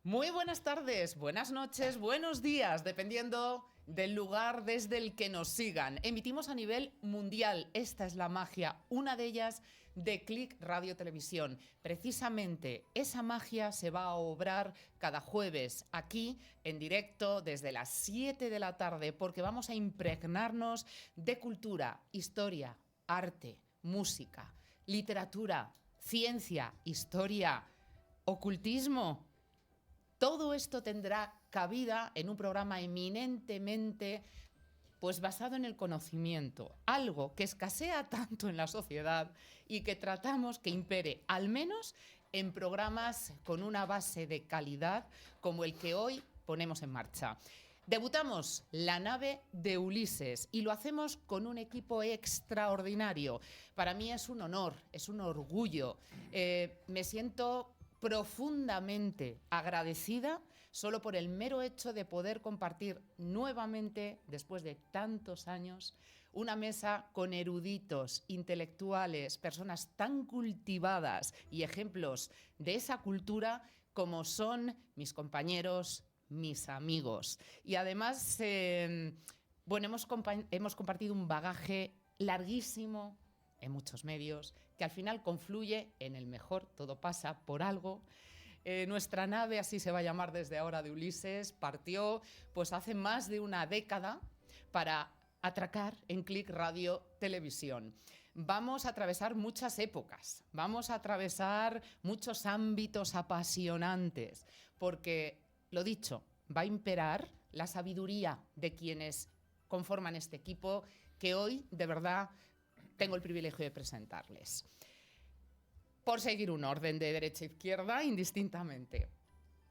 Muy buenas tardes, buenas noches, buenos días, dependiendo del lugar desde el que nos sigan. Emitimos a nivel mundial. Esta es la magia, una de ellas de Click Radio Televisión. Precisamente esa magia se va a obrar cada jueves aquí en directo desde las 7 de la tarde, porque vamos a impregnarnos de cultura, historia, arte, música, literatura, ciencia, historia, ocultismo. Todo esto tendrá cabida en un programa eminentemente basado en el conocimiento, algo que escasea tanto en la sociedad y que tratamos que impere, al menos en programas con una base de calidad como el que hoy ponemos en marcha. Debutamos La nave de Ulises y lo hacemos con un equipo extraordinario. Para mí es un honor, es un orgullo. Me siento profundamente agradecida solo por el mero hecho de poder compartir nuevamente, después de tantos años, una mesa con eruditos, intelectuales, personas tan cultivadas y ejemplos de esa cultura como son mis compañeros, mis amigos. Y además, hemos compartido un bagaje larguísimo en muchos medios, que al final confluye en el mejor, todo pasa por algo. Nuestra nave, así se va a llamar desde ahora, de Ulises, partió hace más de una década para atracar en Click Radio Televisión. Vamos a atravesar muchas épocas, vamos a atravesar muchos ámbitos apasionantes, porque, lo dicho, va a imperar la sabiduría de quienes conforman este equipo que hoy, de verdad, tengo el privilegio de presentarles. Por seguir un orden de derecha a izquierda, indistintamente.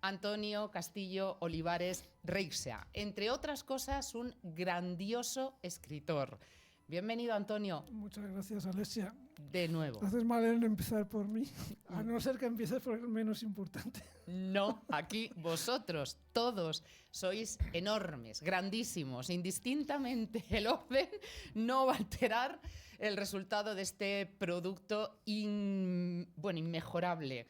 Antonio Castillo Olivares Reixea, entre otras cosas, un grandioso escritor. Bienvenido, Antonio. Muchas gracias, Alessia. De nuevo. Haces mal en empezar por mí, a no ser que empieces por el menos importante. No, aquí vosotros, todos, sois enormes, grandísimos, indistintamente. El orden no va a alterar el resultado de este producto inmejorable.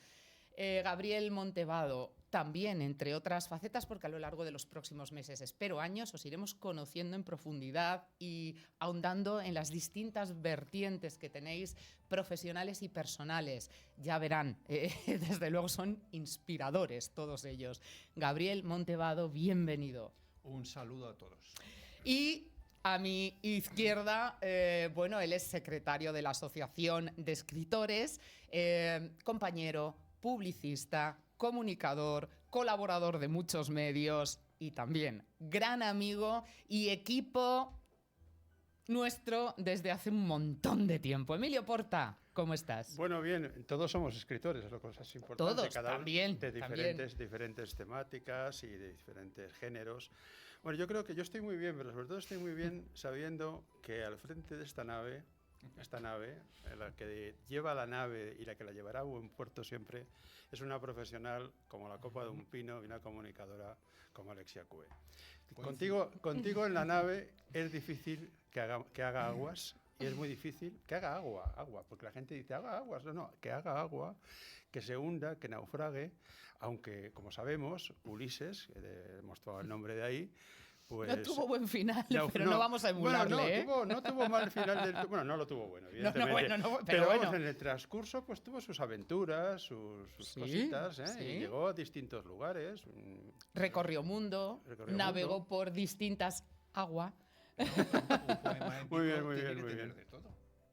Gabriel Montevado, también, entre otras facetas, porque a lo largo de los próximos meses, espero años, os iremos conociendo en profundidad y ahondando en las distintas vertientes que tenéis, profesionales y personales. Ya verán, desde luego son inspiradores todos ellos. Gabriel Montevado, bienvenido. Un saludo a todos. Y a mi izquierda, él es secretario de la Asociación de Escritores, compañero, publicista, comunicador, colaborador de muchos medios y también gran amigo y equipo nuestro desde hace un montón de tiempo. Emilio Porta, ¿cómo estás? Bueno, bien, todos somos escritores, es lo que es importante. Todos, cada también, uno de diferentes temáticas y de diferentes géneros. Bueno, yo creo que yo estoy muy bien, pero sobre todo estoy muy bien sabiendo que al frente de esta nave, la que lleva la nave y la que la llevará a buen puerto siempre, es una profesional como la copa de un pino y una comunicadora como Alexia Cue. Contigo en la nave es difícil que haga aguas y es muy difícil que haga agua, porque la gente dice haga aguas, no, que haga agua, que se hunda, que naufrague, aunque como sabemos, Ulises, hemos tomado el nombre de ahí, pues, no tuvo buen final, pero no vamos a emularle. Bueno, no tuvo mal final. Bueno, no lo tuvo bueno, evidentemente. Pero vamos, en el transcurso pues tuvo sus aventuras, sus cositas, ¿eh? Sí. Y llegó a distintos lugares. Recorrió mundo, navegó por distintas aguas. Muy bien. De todo.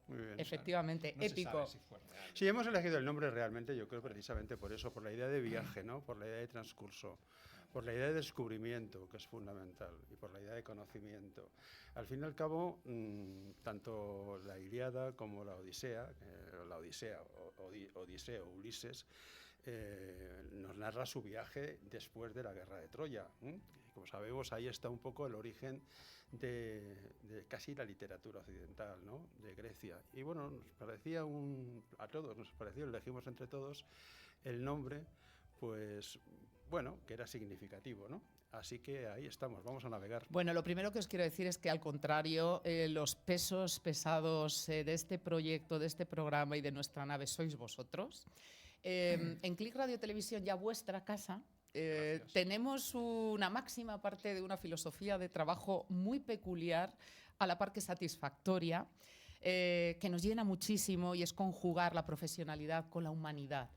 Muy bien. Efectivamente, No épico. se sabe si fue real. Sí, hemos elegido el nombre realmente, yo creo precisamente por eso, por la idea de viaje, ¿no? Por la idea de transcurso, por la idea de descubrimiento, que es fundamental, y por la idea de conocimiento. Al fin y al cabo, tanto la Ilíada como la Odisea, Odiseo, Ulises, nos narra su viaje después de la guerra de Troya. Como sabemos, ahí está un poco el origen de casi la literatura occidental, ¿no? De Grecia. Y bueno, elegimos entre todos el nombre, pues bueno, que era significativo, ¿no? Así que ahí estamos, vamos a navegar. Bueno, lo primero que os quiero decir es que, al contrario, los pesos pesados de este proyecto, de este programa y de nuestra nave sois vosotros. En Click Radio Televisión, ya vuestra casa, Gracias. Tenemos una máxima, parte de una filosofía de trabajo muy peculiar, a la par que satisfactoria, que nos llena muchísimo, y es conjugar la profesionalidad con la humanidad.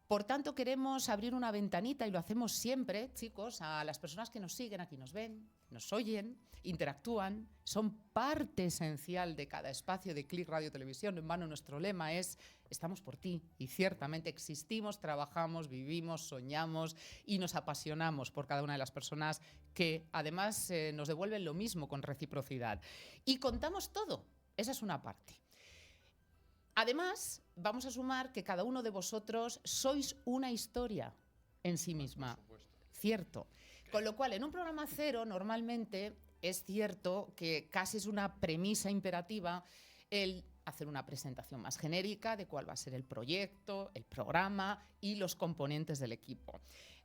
Por tanto, queremos abrir una ventanita, y lo hacemos siempre, chicos, a las personas que nos siguen, aquí nos ven, nos oyen, interactúan, son parte esencial de cada espacio de Click Radio Televisión. En vano nuestro lema es: estamos por ti. Y ciertamente existimos, trabajamos, vivimos, soñamos y nos apasionamos por cada una de las personas que además nos devuelven lo mismo con reciprocidad. Y contamos todo, esa es una parte. Además, vamos a sumar que cada uno de vosotros sois una historia en sí misma. Por supuesto. Cierto. Con lo cual, en un programa cero, normalmente es cierto que casi es una premisa imperativa el hacer una presentación más genérica de cuál va a ser el proyecto, el programa y los componentes del equipo.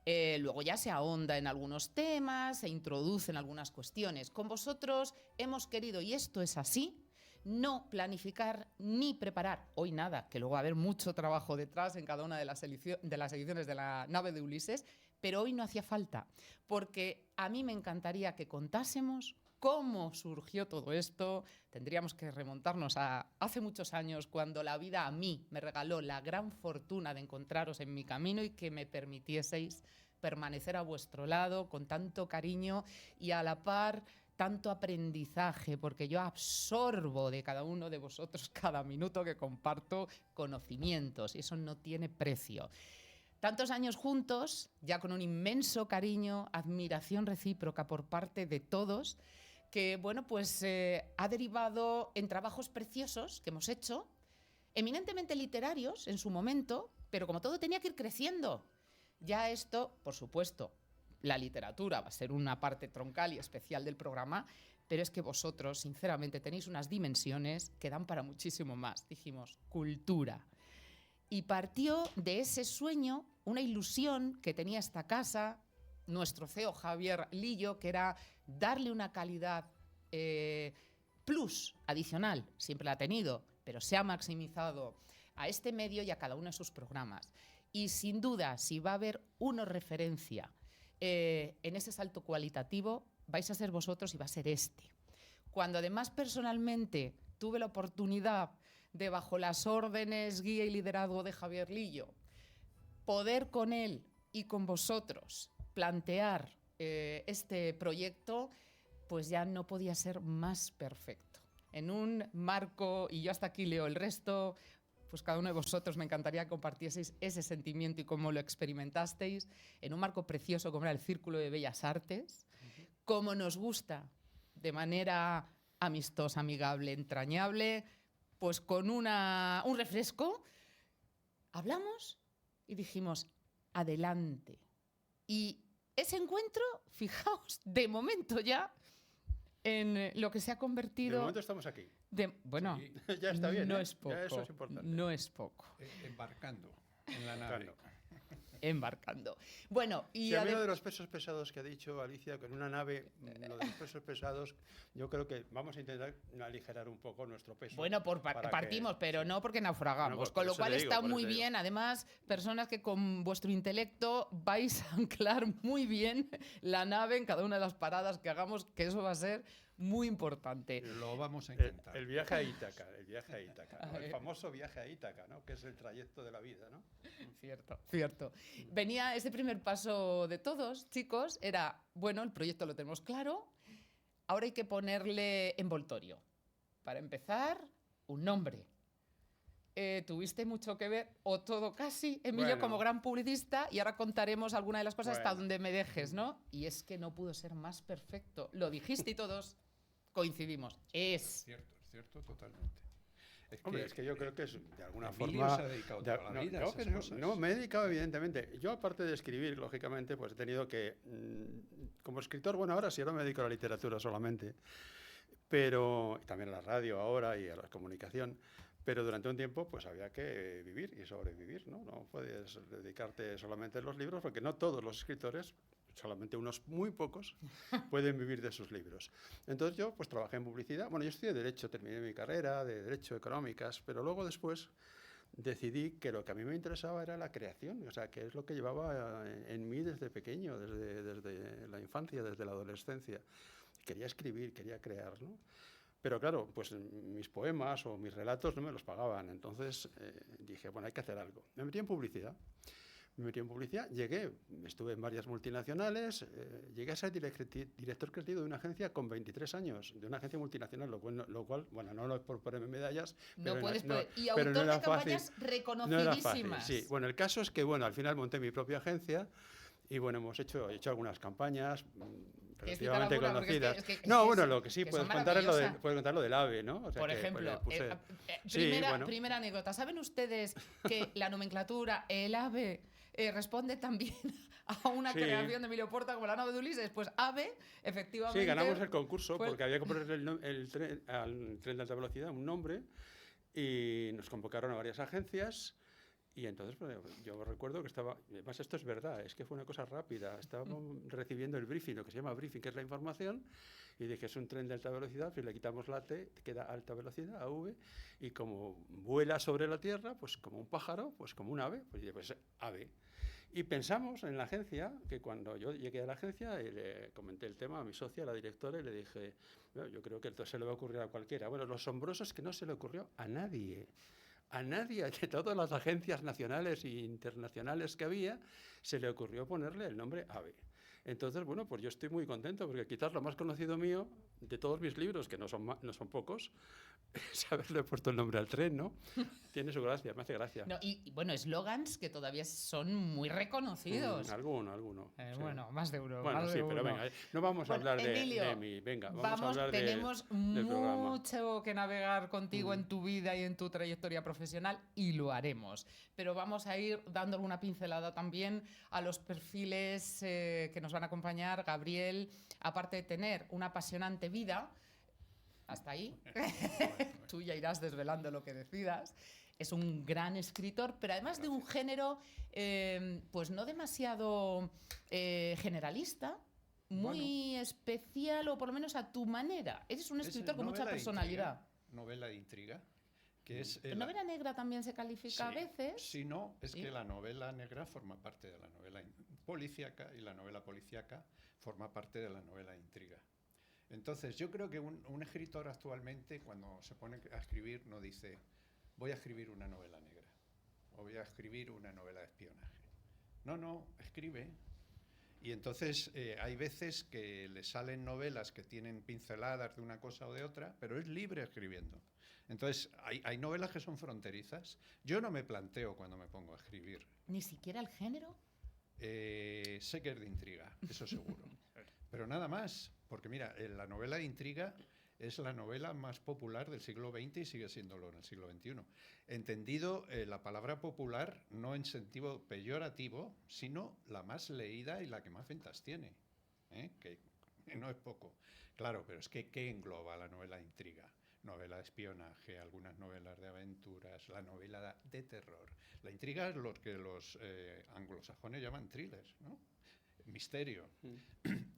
Luego ya se ahonda en algunos temas, se introducen algunas cuestiones. Con vosotros hemos querido, y esto es así, no planificar ni preparar hoy nada, que luego va a haber mucho trabajo detrás en cada una de las ediciones de la nave de Ulises, pero hoy no hacía falta, porque a mí me encantaría que contásemos cómo surgió todo esto. Tendríamos que remontarnos a hace muchos años, cuando la vida a mí me regaló la gran fortuna de encontraros en mi camino y que me permitieseis permanecer a vuestro lado con tanto cariño y a la par tanto aprendizaje, porque yo absorbo de cada uno de vosotros cada minuto que comparto conocimientos, y eso no tiene precio. Tantos años juntos, ya con un inmenso cariño, admiración recíproca por parte de todos, que bueno, pues ha derivado en trabajos preciosos que hemos hecho, eminentemente literarios en su momento, pero como todo tenía que ir creciendo. Ya esto, por supuesto, la literatura va a ser una parte troncal y especial del programa, pero es que vosotros, sinceramente, tenéis unas dimensiones que dan para muchísimo más. Dijimos, cultura. Y partió de ese sueño una ilusión que tenía esta casa, nuestro CEO Javier Lillo, que era darle una calidad plus, adicional, siempre la ha tenido, pero se ha maximizado a este medio y a cada uno de sus programas. Y sin duda, si va a haber una referencia en ese salto cualitativo, vais a ser vosotros, y va a ser este. Cuando además personalmente tuve la oportunidad de, bajo las órdenes, guía y liderazgo de Javier Lillo, poder con él y con vosotros plantear este proyecto, pues ya no podía ser más perfecto. En un marco, y yo hasta aquí leo el resto, pues cada uno de vosotros me encantaría que compartieseis ese sentimiento y cómo lo experimentasteis, en un marco precioso como era el Círculo de Bellas Artes, como nos gusta, de manera amistosa, amigable, entrañable, pues con un refresco, hablamos y dijimos, adelante. Y ese encuentro, fijaos, de momento ya, en lo que se ha De convertido... momento estamos aquí. Bueno, Sí, Ya está bien, no ¿eh? es poco, Ya eso es importante. no es poco. embarcando en la nave. Claro. Embarcando. Bueno, y Sí, a mí lo de los pesos pesados que ha dicho Alicia, con una nave, lo de los pesos pesados, yo creo que vamos a intentar aligerar un poco nuestro peso. bueno, para partimos, que- pero sí. no porque naufragamos, No, pues con por lo eso cual te digo, está por muy eso te digo. bien. Además, personas que con vuestro intelecto vais a anclar muy bien la nave en cada una de las paradas que hagamos, que eso va a ser muy importante. Lo vamos a El, intentar. el viaje a Ítaca, ¿no? El famoso viaje a Ítaca, ¿no? Que es el trayecto de la vida, ¿no? Cierto, cierto. Venía ese primer paso de todos, chicos, era, bueno, el proyecto lo tenemos claro, ahora hay que ponerle envoltorio. Para empezar, un nombre. Tuviste mucho que ver, o todo casi, Emilio, Bueno. como gran publicista, y ahora contaremos alguna de las cosas hasta Bueno. donde me dejes, ¿no? Y es que no pudo ser más perfecto. Lo dijiste y todos coincidimos. Es cierto, totalmente. Hombre, es que yo creo que es de alguna Emilio forma... se ha dedicado de- toda la no, vida a no, esas que no, cosas. no, me he dedicado evidentemente. Yo, aparte de escribir, lógicamente, pues he tenido que... como escritor, bueno, ahora sí, ahora me dedico a la literatura solamente, pero también a la radio ahora y a la comunicación. Pero durante un tiempo pues había que vivir y sobrevivir, ¿no? No puedes dedicarte solamente a los libros, porque no todos los escritores, solamente unos muy pocos, pueden vivir de sus libros. Entonces yo pues trabajé en publicidad. Bueno, yo estudié Derecho, terminé mi carrera de Derecho Económicas, pero luego después decidí que lo que a mí me interesaba era la creación, o sea, que es lo que llevaba en mí desde pequeño, desde la infancia, desde la adolescencia. Quería escribir, quería crear, ¿no? Pero claro, pues mis poemas o mis relatos no me los pagaban, entonces dije, bueno, hay que hacer algo. Me metí en publicidad. Llegué, estuve en varias multinacionales, llegué a ser director creativo de una agencia con 23 años, de una agencia multinacional, lo cual, bueno, no es por ponerme medallas, y autor no era de campañas fácil, reconocidísimas. no era fácil, sí. Bueno, el caso es que, bueno, al final monté mi propia agencia y, bueno, he hecho algunas campañas relativamente conocidas. Lo que sí puedes contar es lo del AVE, ¿no? O sea, por ejemplo, primera anécdota. ¿Saben ustedes que la nomenclatura, el AVE, responde también a una creación de Emilio Porta como la nave de Ulises? Pues AVE, efectivamente. Sí, ganamos el concurso porque había que ponerle al tren de alta velocidad un nombre y nos convocaron a varias agencias. Y entonces yo recuerdo que estaba, además esto es verdad, es que fue una cosa rápida, estábamos recibiendo el briefing, lo que se llama briefing, que es la información, y dije, es un tren de alta velocidad, si le quitamos la T, queda alta velocidad, AV, y como vuela sobre la Tierra, pues como un pájaro, pues como un ave, pues ave. Y pensamos en la agencia, que cuando yo llegué a la agencia, le comenté el tema a mi socia, a la directora, y le dije, bueno, yo creo que esto se le va a ocurrir a cualquiera. Bueno, lo asombroso es que no se le ocurrió a nadie. A nadie de todas las agencias nacionales e internacionales que había, se le ocurrió ponerle el nombre AVE. Entonces, bueno, pues yo estoy muy contento porque quizás lo más conocido mío de todos mis libros, que no son pocos, es haberle puesto el nombre al tren, ¿no? Tiene su gracia, me hace gracia. No, y bueno, eslogans que todavía son muy reconocidos. Alguno. Sí. Bueno, más de uno. Bueno, más sí, de pero uno. venga, no vamos a hablar Emilio, de mí. Venga, vamos a hablar tenemos del programa. mucho que navegar contigo en tu vida y en tu trayectoria profesional y lo haremos. Pero vamos a ir dándole una pincelada también a los perfiles que nos van a acompañar. Gabriel, aparte de tener una apasionante vida, hasta ahí, tú ya irás desvelando lo que decidas. Es un gran escritor, pero además de un género pues no demasiado generalista, muy especial, o por lo menos a tu manera. Eres un escritor con mucha personalidad. Novela de intriga. Que es novela negra también se califica a veces. Si no, es que la novela negra forma parte de la novela policíaca y la novela policíaca forma parte de la novela de intriga. Entonces, yo creo que un escritor actualmente, cuando se pone a escribir, no dice, voy a escribir una novela negra o voy a escribir una novela de espionaje. No, escribe. Y entonces hay veces que le salen novelas que tienen pinceladas de una cosa o de otra, pero es libre escribiendo. Entonces, hay novelas que son fronterizas. Yo no me planteo cuando me pongo a escribir. ¿Ni siquiera el género? Sé que es de intriga, eso seguro. Pero nada más, porque mira, la novela de intriga es la novela más popular del siglo XX y sigue siéndolo en el siglo XXI. Entendido la palabra popular no en sentido peyorativo, sino la más leída y la que más ventas tiene, que no es poco. Claro, pero es que ¿qué engloba la novela de intriga? Novela de espionaje, algunas novelas de aventuras, la novela de terror. La intriga es lo que los anglosajones llaman thrillers, ¿no? Misterio.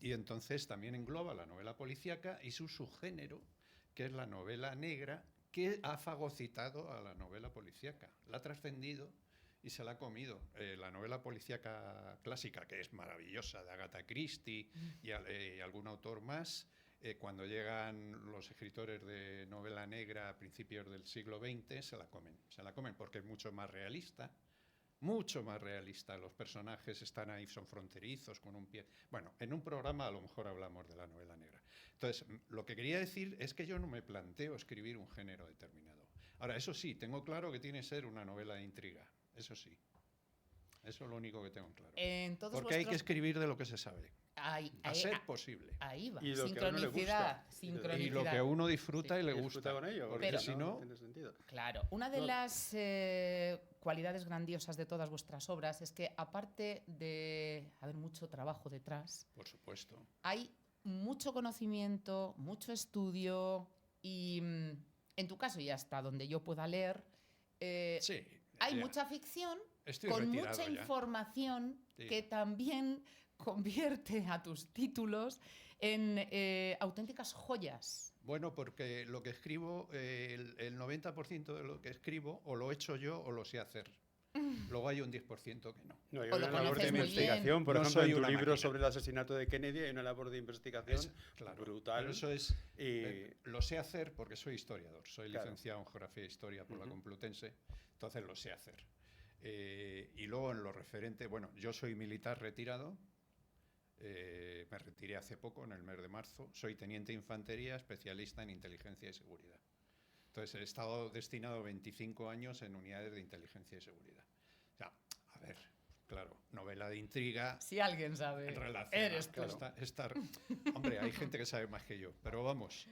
Y entonces también engloba la novela policíaca y su subgénero, que es la novela negra, que ha fagocitado a la novela policíaca. La ha trascendido y se la ha comido. La novela policíaca clásica, que es maravillosa, de Agatha Christie y algún autor más, cuando llegan los escritores de novela negra a principios del siglo XX, se la comen porque es mucho más realista. Mucho más realista, los personajes están ahí, son fronterizos, con un pie... Bueno, en un programa a lo mejor hablamos de la novela negra. Entonces, lo que quería decir es que yo no me planteo escribir un género determinado. Ahora, eso sí, tengo claro que tiene que ser una novela de intriga, eso sí. Eso es lo único que tengo claro. Porque hay que escribir de lo que se sabe. A ser posible. Ahí va. Y lo sincronicidad. sincronicidad. Y lo que a uno disfruta y le gusta. Con ello, porque si no... tiene sentido. Claro. Una de las cualidades grandiosas de todas vuestras obras es que, aparte de haber mucho trabajo detrás, por supuesto, hay mucho conocimiento, mucho estudio y, en tu caso, y hasta donde yo pueda leer, hay mucha ficción con mucha información que también convierte a tus títulos en auténticas joyas Bueno, porque lo que escribo, el 90% de lo que escribo o lo he hecho yo o lo sé hacer. Luego hay un 10% que no. No, hay O lo una labor de conoces muy investigación. Por No ejemplo, soy en tu una libro máquina. sobre el asesinato de Kennedy hay una labor de investigación Claro, brutal. pero eso es, y lo sé hacer porque soy historiador, soy Claro. licenciado en Geografía e Historia por la Ujú. Complutense, entonces lo sé hacer. Y luego en lo referente, bueno, yo soy militar retirado, me retiré hace poco, en el mes de marzo, soy teniente de infantería, especialista en inteligencia y seguridad. Entonces he estado destinado 25 años en unidades de inteligencia y seguridad. O sea, a ver, claro, novela de intriga, Si alguien sabe, eres tú. Hombre, hay gente que sabe más que yo, pero vamos,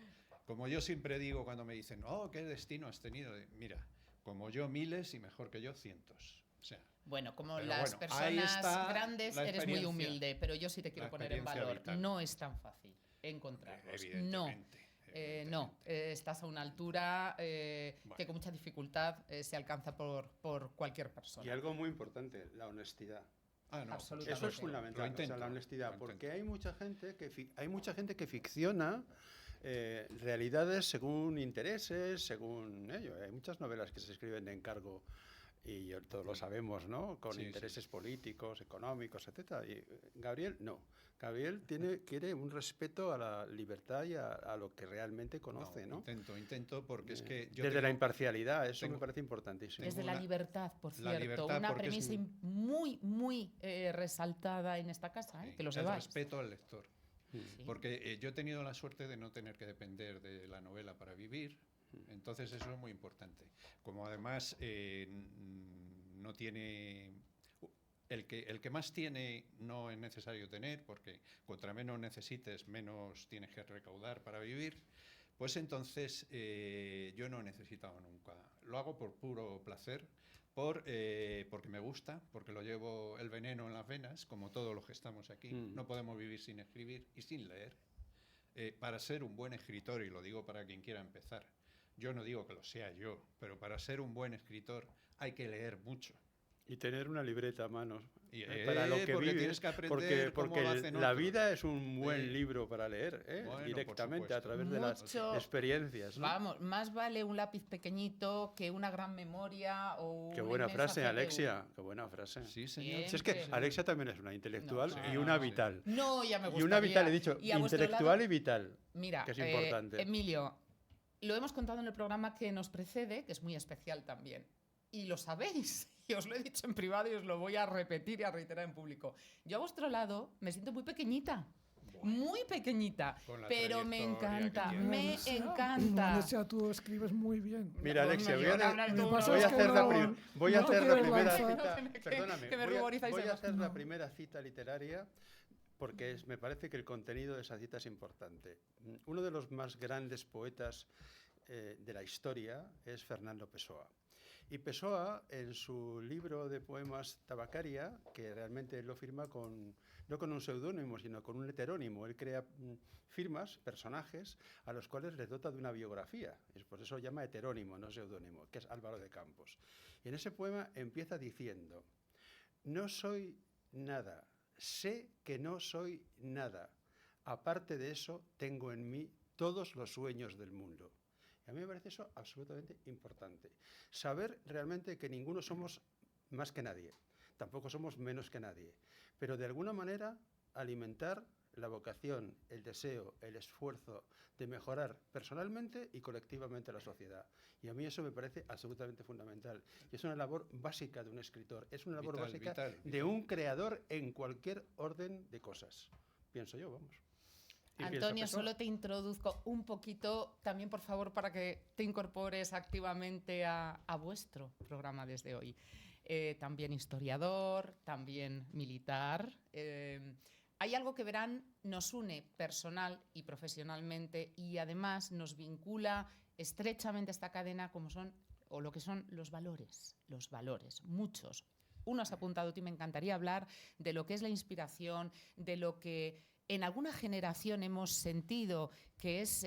como yo siempre digo cuando me dicen, oh, ¿qué destino has tenido? Mira, como yo miles y mejor que yo cientos. O sea, Bueno, como Pero las bueno, ahí personas está grandes la eres muy experiencia. humilde, pero yo sí te quiero La poner en experiencia valor. vital. No es tan fácil encontrarlos. No. evidentemente. No, estás a una altura que Bueno. con mucha dificultad se alcanza por cualquier persona. Y algo muy importante, la honestidad. Ah, no, Absolutamente. Eso es Lo fundamental, intento, la honestidad, lo porque intento. hay mucha gente que ficciona realidades según intereses, según ello. Hay muchas novelas que se escriben de encargo y todos lo sabemos, ¿no? Con Sí, sí. intereses políticos, económicos, etcétera. Y Gabriel no. Gabriel quiere un respeto a la libertad y a lo que realmente conoce, ¿no? Intento porque es que yo desde la tengo- imparcialidad, eso me tengo- parece importantísimo. Desde tengo la una- libertad, por la cierto, libertad una porque es premisa muy resaltada en esta casa, sí, que lo el sepáis. respeto al lector. Mm. Sí. Porque yo he tenido la suerte de no tener que depender de la novela para vivir, entonces eso es muy importante. Como además no tiene... El que más tiene no es necesario tener, porque contra menos necesites, menos tienes que recaudar para vivir, pues entonces yo no he necesitado nunca. Lo hago por puro placer, porque me gusta, porque lo llevo el veneno en las venas, como todos los que estamos aquí. No podemos vivir sin escribir y sin leer. Para ser un buen escritor, y lo digo para quien quiera empezar, yo no digo que lo sea yo, pero para ser un buen escritor hay que leer mucho. Y tener una libreta a mano Y, para lo que porque vives, tienes que aprender cómo porque lo hacen la otros. vida es un buen Sí. libro para leer, Bueno, directamente por a través de las Mucho- experiencias, ¿no? Vamos, más vale un lápiz pequeñito que una gran memoria o Qué una buena inmensa frase, CPU. Alexia, qué buena frase. Sí, señor. Bien. Si es que Siempre. Alexia también es una intelectual No, y una sí. vital. No, ya me gustaría. Y una vital, he dicho, Y a vuestro intelectual lado- y vital. Mira, que es importante. Emilio, lo hemos contado en el programa que nos precede, que es muy especial también. Y lo sabéis, y os lo he dicho en privado y os lo voy a repetir y a reiterar en público. Yo a vuestro lado me siento muy pequeñita. Muy pequeñita, Con la pero me trayectoria encanta, que tienes. me Alexia, encanta. Alexia, tú escribes muy bien. Mira, No, Alexia, no, voy yo a, no hablo al Lo que duro. pasa voy a es que hacer la, no- voy a no te hacer la quieres primera lanzar. cita. Que Perdóname, me voy a- ruborizáis voy a demasiado. hacer la No. primera cita literaria porque me parece que el contenido de esa cita es importante. Uno de los más grandes poetas de la historia es Fernando Pessoa. Y Pessoa, en su libro de poemas Tabacaria, que realmente lo firma no con un seudónimo, sino con un heterónimo. Él crea firmas, personajes, a los cuales les dota de una biografía. Por eso llama heterónimo, no seudónimo, que es Álvaro de Campos. Y en ese poema empieza diciendo: no soy nada, sé que no soy nada. Aparte de eso, tengo en mí todos los sueños del mundo. A mí me parece eso absolutamente importante. Saber realmente que ninguno somos más que nadie, tampoco somos menos que nadie, pero de alguna manera alimentar la vocación, el deseo, el esfuerzo de mejorar personalmente y colectivamente la sociedad. Y a mí eso me parece absolutamente fundamental. Y es una labor básica de un escritor, es una labor básica de un creador en cualquier orden de cosas. Pienso yo, vamos. Antonio, solo te introduzco un poquito también, por favor, para que te incorpores activamente a vuestro programa desde hoy. También historiador, también militar. Hay algo que verán, nos une personal y profesionalmente y además nos vincula estrechamente a esta cadena como son, o lo que son los valores, muchos. Uno has apuntado tú y me encantaría hablar de lo que es la inspiración, de lo que en alguna generación hemos sentido que es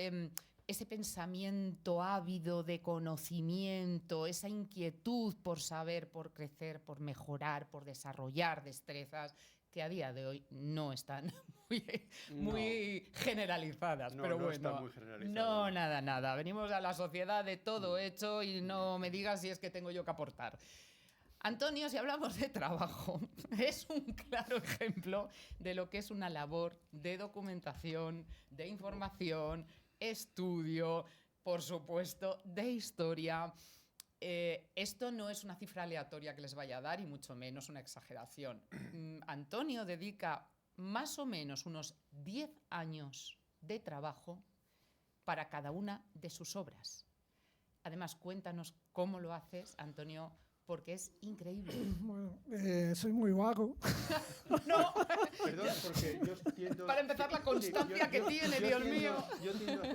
ese pensamiento ávido de conocimiento, esa inquietud por saber, por crecer, por mejorar, por desarrollar destrezas, que a día de hoy no están muy, No. muy generalizadas, No, pero no bueno. está muy generalizado, No, no. nada. Venimos a la sociedad de todo hecho y no me digas si es que tengo yo que aportar. Antonio, si hablamos de trabajo, es un claro ejemplo de lo que es una labor de documentación, de información, estudio, por supuesto, de historia. Esto no es una cifra aleatoria que les vaya a dar y mucho menos una exageración. Antonio dedica más o menos unos 10 años de trabajo para cada una de sus obras. Además, cuéntanos cómo lo haces, Antonio, porque es increíble. Bueno, soy muy vago. No, Perdón, porque yo tiendo... Para empezar, la constancia que tiene, Dios mío. Yo tiendo a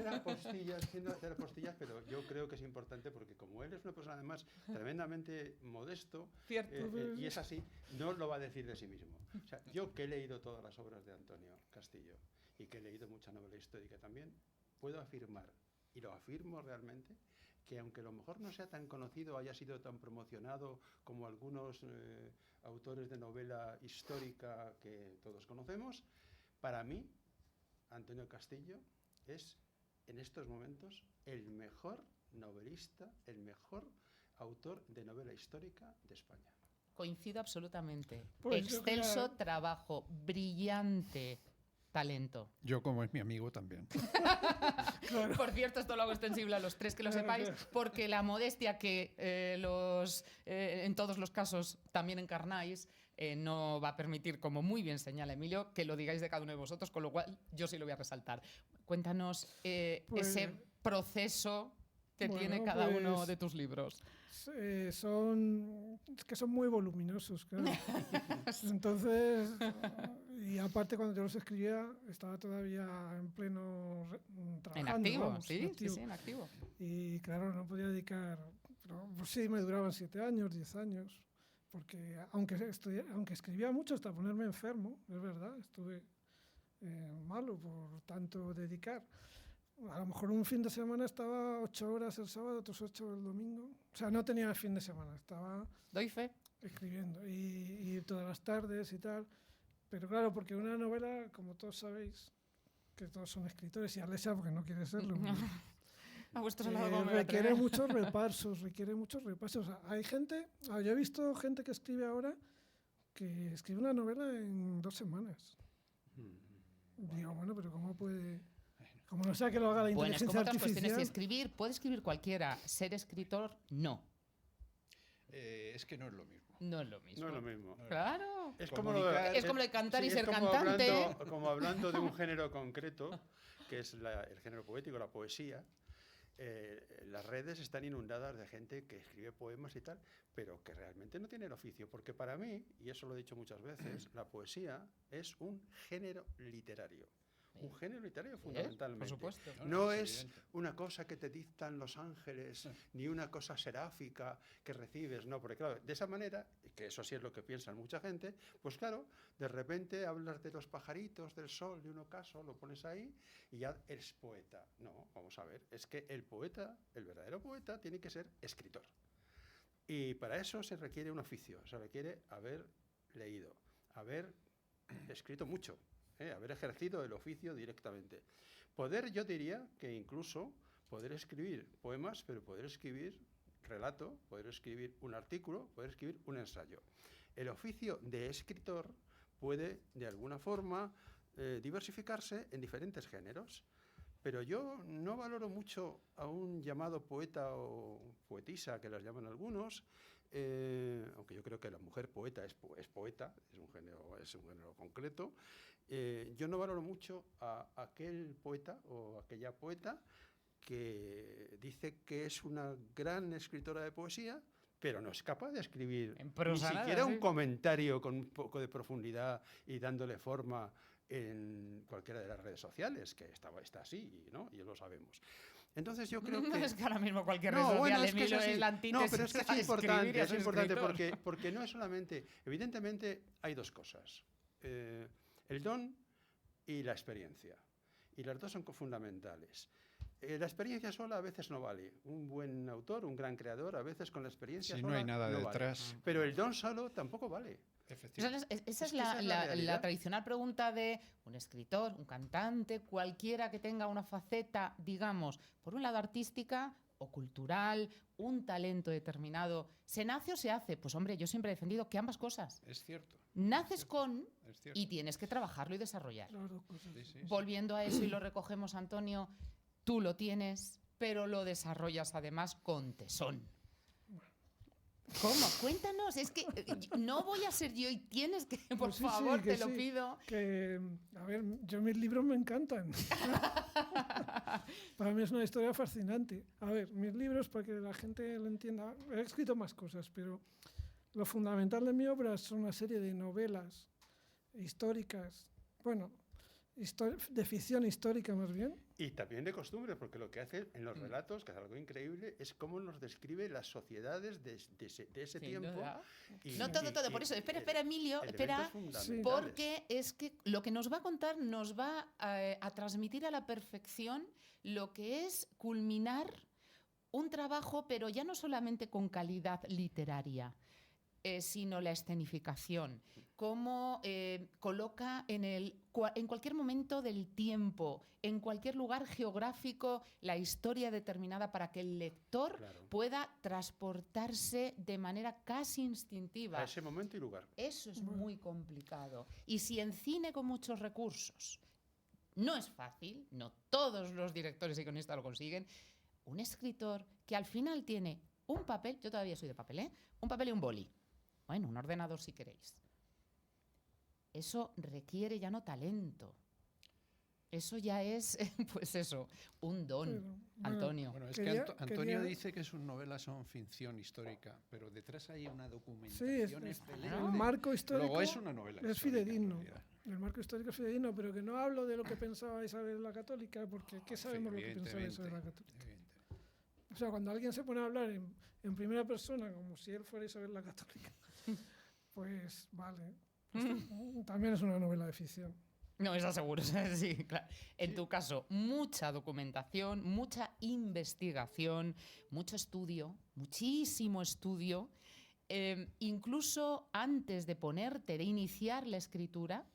hacer apostillas, pero yo creo que es importante porque como él es una persona además tremendamente modesto, Cierto. y es así, no lo va a decir de sí mismo. O sea, yo que he leído todas las obras de Antonio Castillo y que he leído mucha novela histórica también, puedo afirmar, y lo afirmo realmente, que aunque a lo mejor no sea tan conocido, haya sido tan promocionado como algunos autores de novela histórica que todos conocemos, para mí, Antonio Castillo es, en estos momentos, el mejor novelista, el mejor autor de novela histórica de España. Coincido absolutamente. Pues yo Excelso creo- trabajo, brillante talento. Yo, como es mi amigo, también. Por cierto, esto lo hago extensible a los tres, que lo Claro, sepáis, claro. porque la modestia que en todos los casos también encarnáis no va a permitir, como muy bien señala Emilio, que lo digáis de cada uno de vosotros, con lo cual yo sí lo voy a resaltar. Cuéntanos Pues- ese proceso que Bueno, tiene cada uno pues- de tus libros. Es que son muy voluminosos, claro. Entonces, y aparte cuando yo los escribía, estaba todavía en pleno En trabajando. activo, vamos, en sí, activo. sí, en activo. Y claro, no podía dedicar, pero pues sí, me duraban 7 años, 10 años, porque aunque escribía mucho hasta ponerme enfermo, es verdad, estuve malo por tanto dedicar. A lo mejor un fin de semana estaba 8 horas el sábado, otros 8 el domingo. O sea, no tenía fin de semana, estaba Doy fe. escribiendo y todas las tardes y tal. Pero claro, porque una novela, como todos sabéis, que todos son escritores, y Alesia porque no quiere serlo, A vuestro lado, ¿cómo me voy a requiere atrever? muchos repasos, requiere muchos repasos. Hay gente, yo he visto gente que escribe ahora que escribe una novela en 2 semanas. Digo, bueno, pero ¿cómo puede...? Como no sea que lo haga la Bueno, es como inteligencia otras cuestiones. Si artificial. escribir, puede escribir cualquiera. Ser escritor, no. Es que no es lo mismo. No es lo mismo. No es lo mismo. Claro. Es Comunicar- Es como lo de cantar y es ser como cantante. como hablando de un género concreto, que es el género poético, la poesía. Las redes están inundadas de gente que escribe poemas y tal, pero que realmente no tiene el oficio. Porque para mí, y eso lo he dicho muchas veces, la poesía es un género literario. Un género literario fundamentalmente. Por supuesto. No es es evidente. una cosa que te dictan los ángeles, ni una cosa seráfica que recibes, no, porque claro, de esa manera, que eso sí es lo que piensa mucha gente, pues claro, de repente hablas de los pajaritos, del sol, de un ocaso, lo pones ahí y ya eres poeta. No, vamos a ver, es que el poeta, el verdadero poeta, tiene que ser escritor. Y para eso se requiere un oficio, se requiere haber leído, haber escrito mucho, haber ejercido el oficio directamente. Yo diría que incluso poder escribir poemas, pero poder escribir relato, poder escribir un artículo, poder escribir un ensayo. El oficio de escritor puede, de alguna forma, diversificarse en diferentes géneros. Pero yo no valoro mucho a un llamado poeta o poetisa, que las llaman algunos, aunque yo creo que la mujer poeta es poeta, es un género concreto. Yo no valoro mucho a aquel poeta o aquella poeta que dice que es una gran escritora de poesía, pero no es capaz de escribir En prosa ni nada, siquiera sí. un comentario con un poco de profundidad y dándole forma en cualquiera de las redes sociales, que está así, ¿no? Y lo sabemos. Entonces yo creo que... Es que ahora mismo cualquier red No, social, bueno, es que Emilio, es así. es la No, antítesis pero es que a es escribir y a ser importante escritor. porque no es solamente... Evidentemente hay dos cosas. El don y la experiencia. Y las dos son fundamentales. La experiencia sola a veces no vale. Un buen autor, un gran creador, a veces con la experiencia Si sola no hay nada vale. detrás. Pero el don solo tampoco vale. Efectivamente. Esa es que esa es la la realidad. tradicional pregunta de un escritor, un cantante, cualquiera que tenga una faceta, digamos, por un lado artística o cultural, un talento determinado. ¿Se nace o se hace? Pues hombre, yo siempre he defendido que ambas cosas. Es cierto. Naces con Es cierto. y tienes que trabajarlo y desarrollar. Claro, cosas. Sí, sí, sí. Volviendo a eso y lo recogemos, Antonio, tú lo tienes, pero lo desarrollas además con tesón. ¿Cómo? Cuéntanos, es que no voy a ser yo y tienes que, por Pues sí, favor, que te lo sí. pido. Que, a ver, yo mis libros me encantan. Para mí es una historia fascinante. A ver, mis libros, para que la gente lo entienda, he escrito más cosas, pero lo fundamental de mi obra son una serie de novelas históricas, bueno, de ficción histórica más bien. Y también de costumbres, porque lo que hace en los relatos, que es algo increíble, es cómo nos describe las sociedades de ese Sin tiempo. duda. y- No todo, y- todo. Por y eso, espera, Emilio, elementos espera. fundamentales. Porque es que lo que nos va a contar nos va a transmitir a la perfección lo que es culminar un trabajo, pero ya no solamente con calidad literaria, sino la escenificación, cómo coloca en cualquier momento del tiempo, en cualquier lugar geográfico, la historia determinada para que el lector Claro. pueda transportarse de manera casi instintiva. A ese momento y lugar. Eso es muy complicado. Y si en cine con muchos recursos no es fácil, no todos los directores y guionistas lo consiguen, un escritor que al final tiene un papel, yo todavía soy de papel, ¿eh? Un papel y un boli. Bueno, un ordenador si queréis. Eso requiere ya no talento. Eso ya es, pues eso, un don, Pero, bueno, Antonio. Bueno, es Quería- que Antonio quería- dice que sus novelas son ficción histórica, pero detrás hay una Sí, documentación excelente. el marco histórico Luego es una novela es histórica, en fidedigno. realidad. El marco histórico es fidedigno, pero que no hablo de lo que pensaba Isabel la Católica, porque ¿qué sabemos lo que pensaba Isabel la Católica? Evidentemente. O sea, cuando alguien se pone a hablar en primera persona, como si él fuera Isabel la Católica, pues vale. También es una novela de ficción. No, eso seguro, sí, claro. En tu caso, mucha documentación, mucha investigación, mucho estudio, muchísimo estudio. Incluso antes de ponerte, de iniciar la escritura,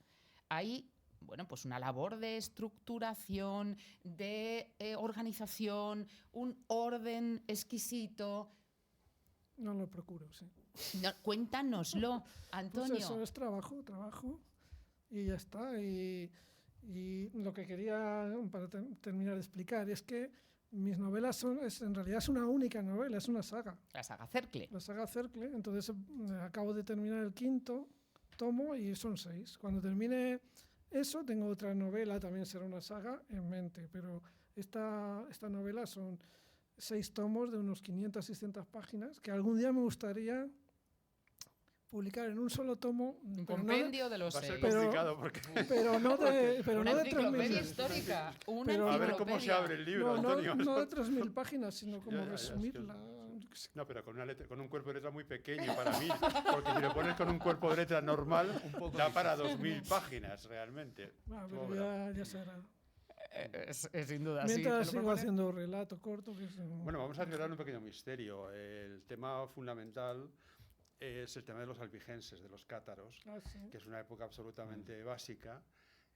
hay bueno, pues una labor de estructuración, de organización, un orden exquisito. No lo procuro, sí. No, cuéntanoslo, Pues Antonio. eso es trabajo, y ya está. Y lo que quería, para terminar de explicar, es que mis novelas en realidad es una única novela, es una saga. La saga Cercle. La saga Cercle, entonces acabo de terminar el 5º tomo y son 6. Cuando termine eso, tengo otra novela, también será una saga en mente, pero esta novela son 6 tomos de unos 500, 600 páginas, que algún día me gustaría publicar en un solo tomo. Un pero no de- compendio de los Va a ser seis. Pero- complicado porque... pero no de, pero Una no de enciclopedia 3.000. histórica. Una Pero- A ver cómo se enciclopedia. abre el libro, No, no, Antonio. no de 3.000 páginas, sino como Ya, es que- resumirla. No, pero con, con un cuerpo de letra muy pequeño para mí, porque si lo pones con un cuerpo de letra normal, da para 2.000 páginas realmente. Ah, tu pero obra. ya se hará. Es sin duda, sí. Mientras ¿Te lo sigo propones? haciendo relato corto. Que es, Bueno, vamos a aclarar un pequeño misterio. El tema fundamental es el tema de los albigenses, de los cátaros, sí. que es una época absolutamente básica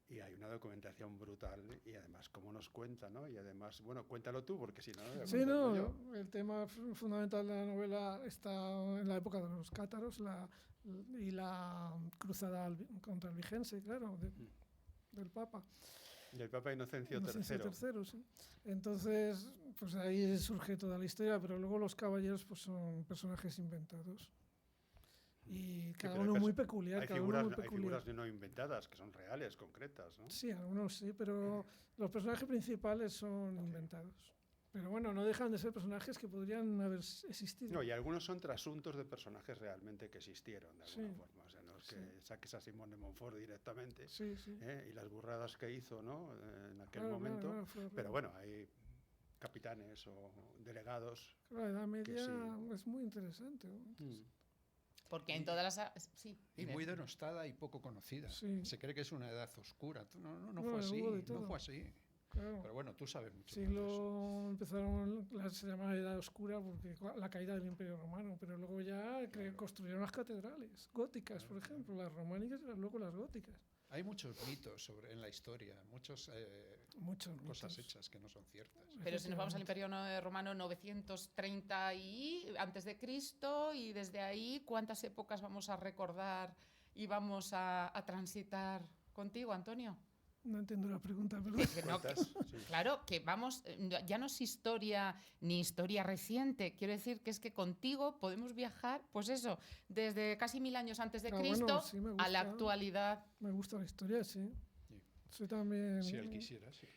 y hay una documentación brutal y además cómo nos cuenta, ¿no? Y además, bueno, cuéntalo tú porque si no... voy a Sí, contarlo no, yo. el tema fundamental de la novela está en la época de los cátaros y la cruzada contra Albigense, claro, del Papa. Del Papa Inocencio Inocencio III. III, sí. Entonces, pues ahí surge toda la historia, pero luego los caballeros pues son personajes inventados. Y cada pero hay uno muy peculiar, Hay cada figuras, uno muy hay peculiar. figuras no inventadas, que son reales, concretas, ¿no? Sí, algunos sí, pero los personajes principales son inventados. Pero bueno, no dejan de ser personajes que podrían haber existido. No, y algunos son trasuntos de personajes realmente que existieron, de alguna Sí. forma. O sea, no es Sí. que saques a Simón de Montfort directamente, Sí, sí. y las burradas que hizo, ¿no? En aquel Claro, momento. claro, fue Pero bueno, hay capitanes o delegados. la Edad Media sí. es muy interesante, ¿no? Porque en todas las... Sí, Y dime. muy denostada y poco conocida. Sí. Se cree que es una edad oscura. No No, fue así. hubo de No todo. fue así. Claro. Pero bueno, tú sabes mucho más de eso. Siglo empezaron, se llamaba Edad Oscura porque la caída del Imperio Romano, pero luego ya construyeron las catedrales góticas, por ejemplo, las románicas y luego las góticas. Hay muchos mitos en la historia, muchas Muchos cosas mitos. hechas que no son ciertas. Pero si nos vamos al Imperio Romano 930 y antes de Cristo, y desde ahí, ¿cuántas épocas vamos a recordar y vamos a transitar contigo, Antonio? No entiendo la pregunta, perdón. Que no, ¿Cuántas? Sí. claro, que vamos, ya no es historia ni historia reciente, quiero decir que es que contigo podemos viajar, pues eso, desde casi 1000 años antes de Ah, Cristo bueno, sí, me a la gusta. actualidad. Me gusta la historia, sí. Sí. Soy también... Si él quisiera, sí.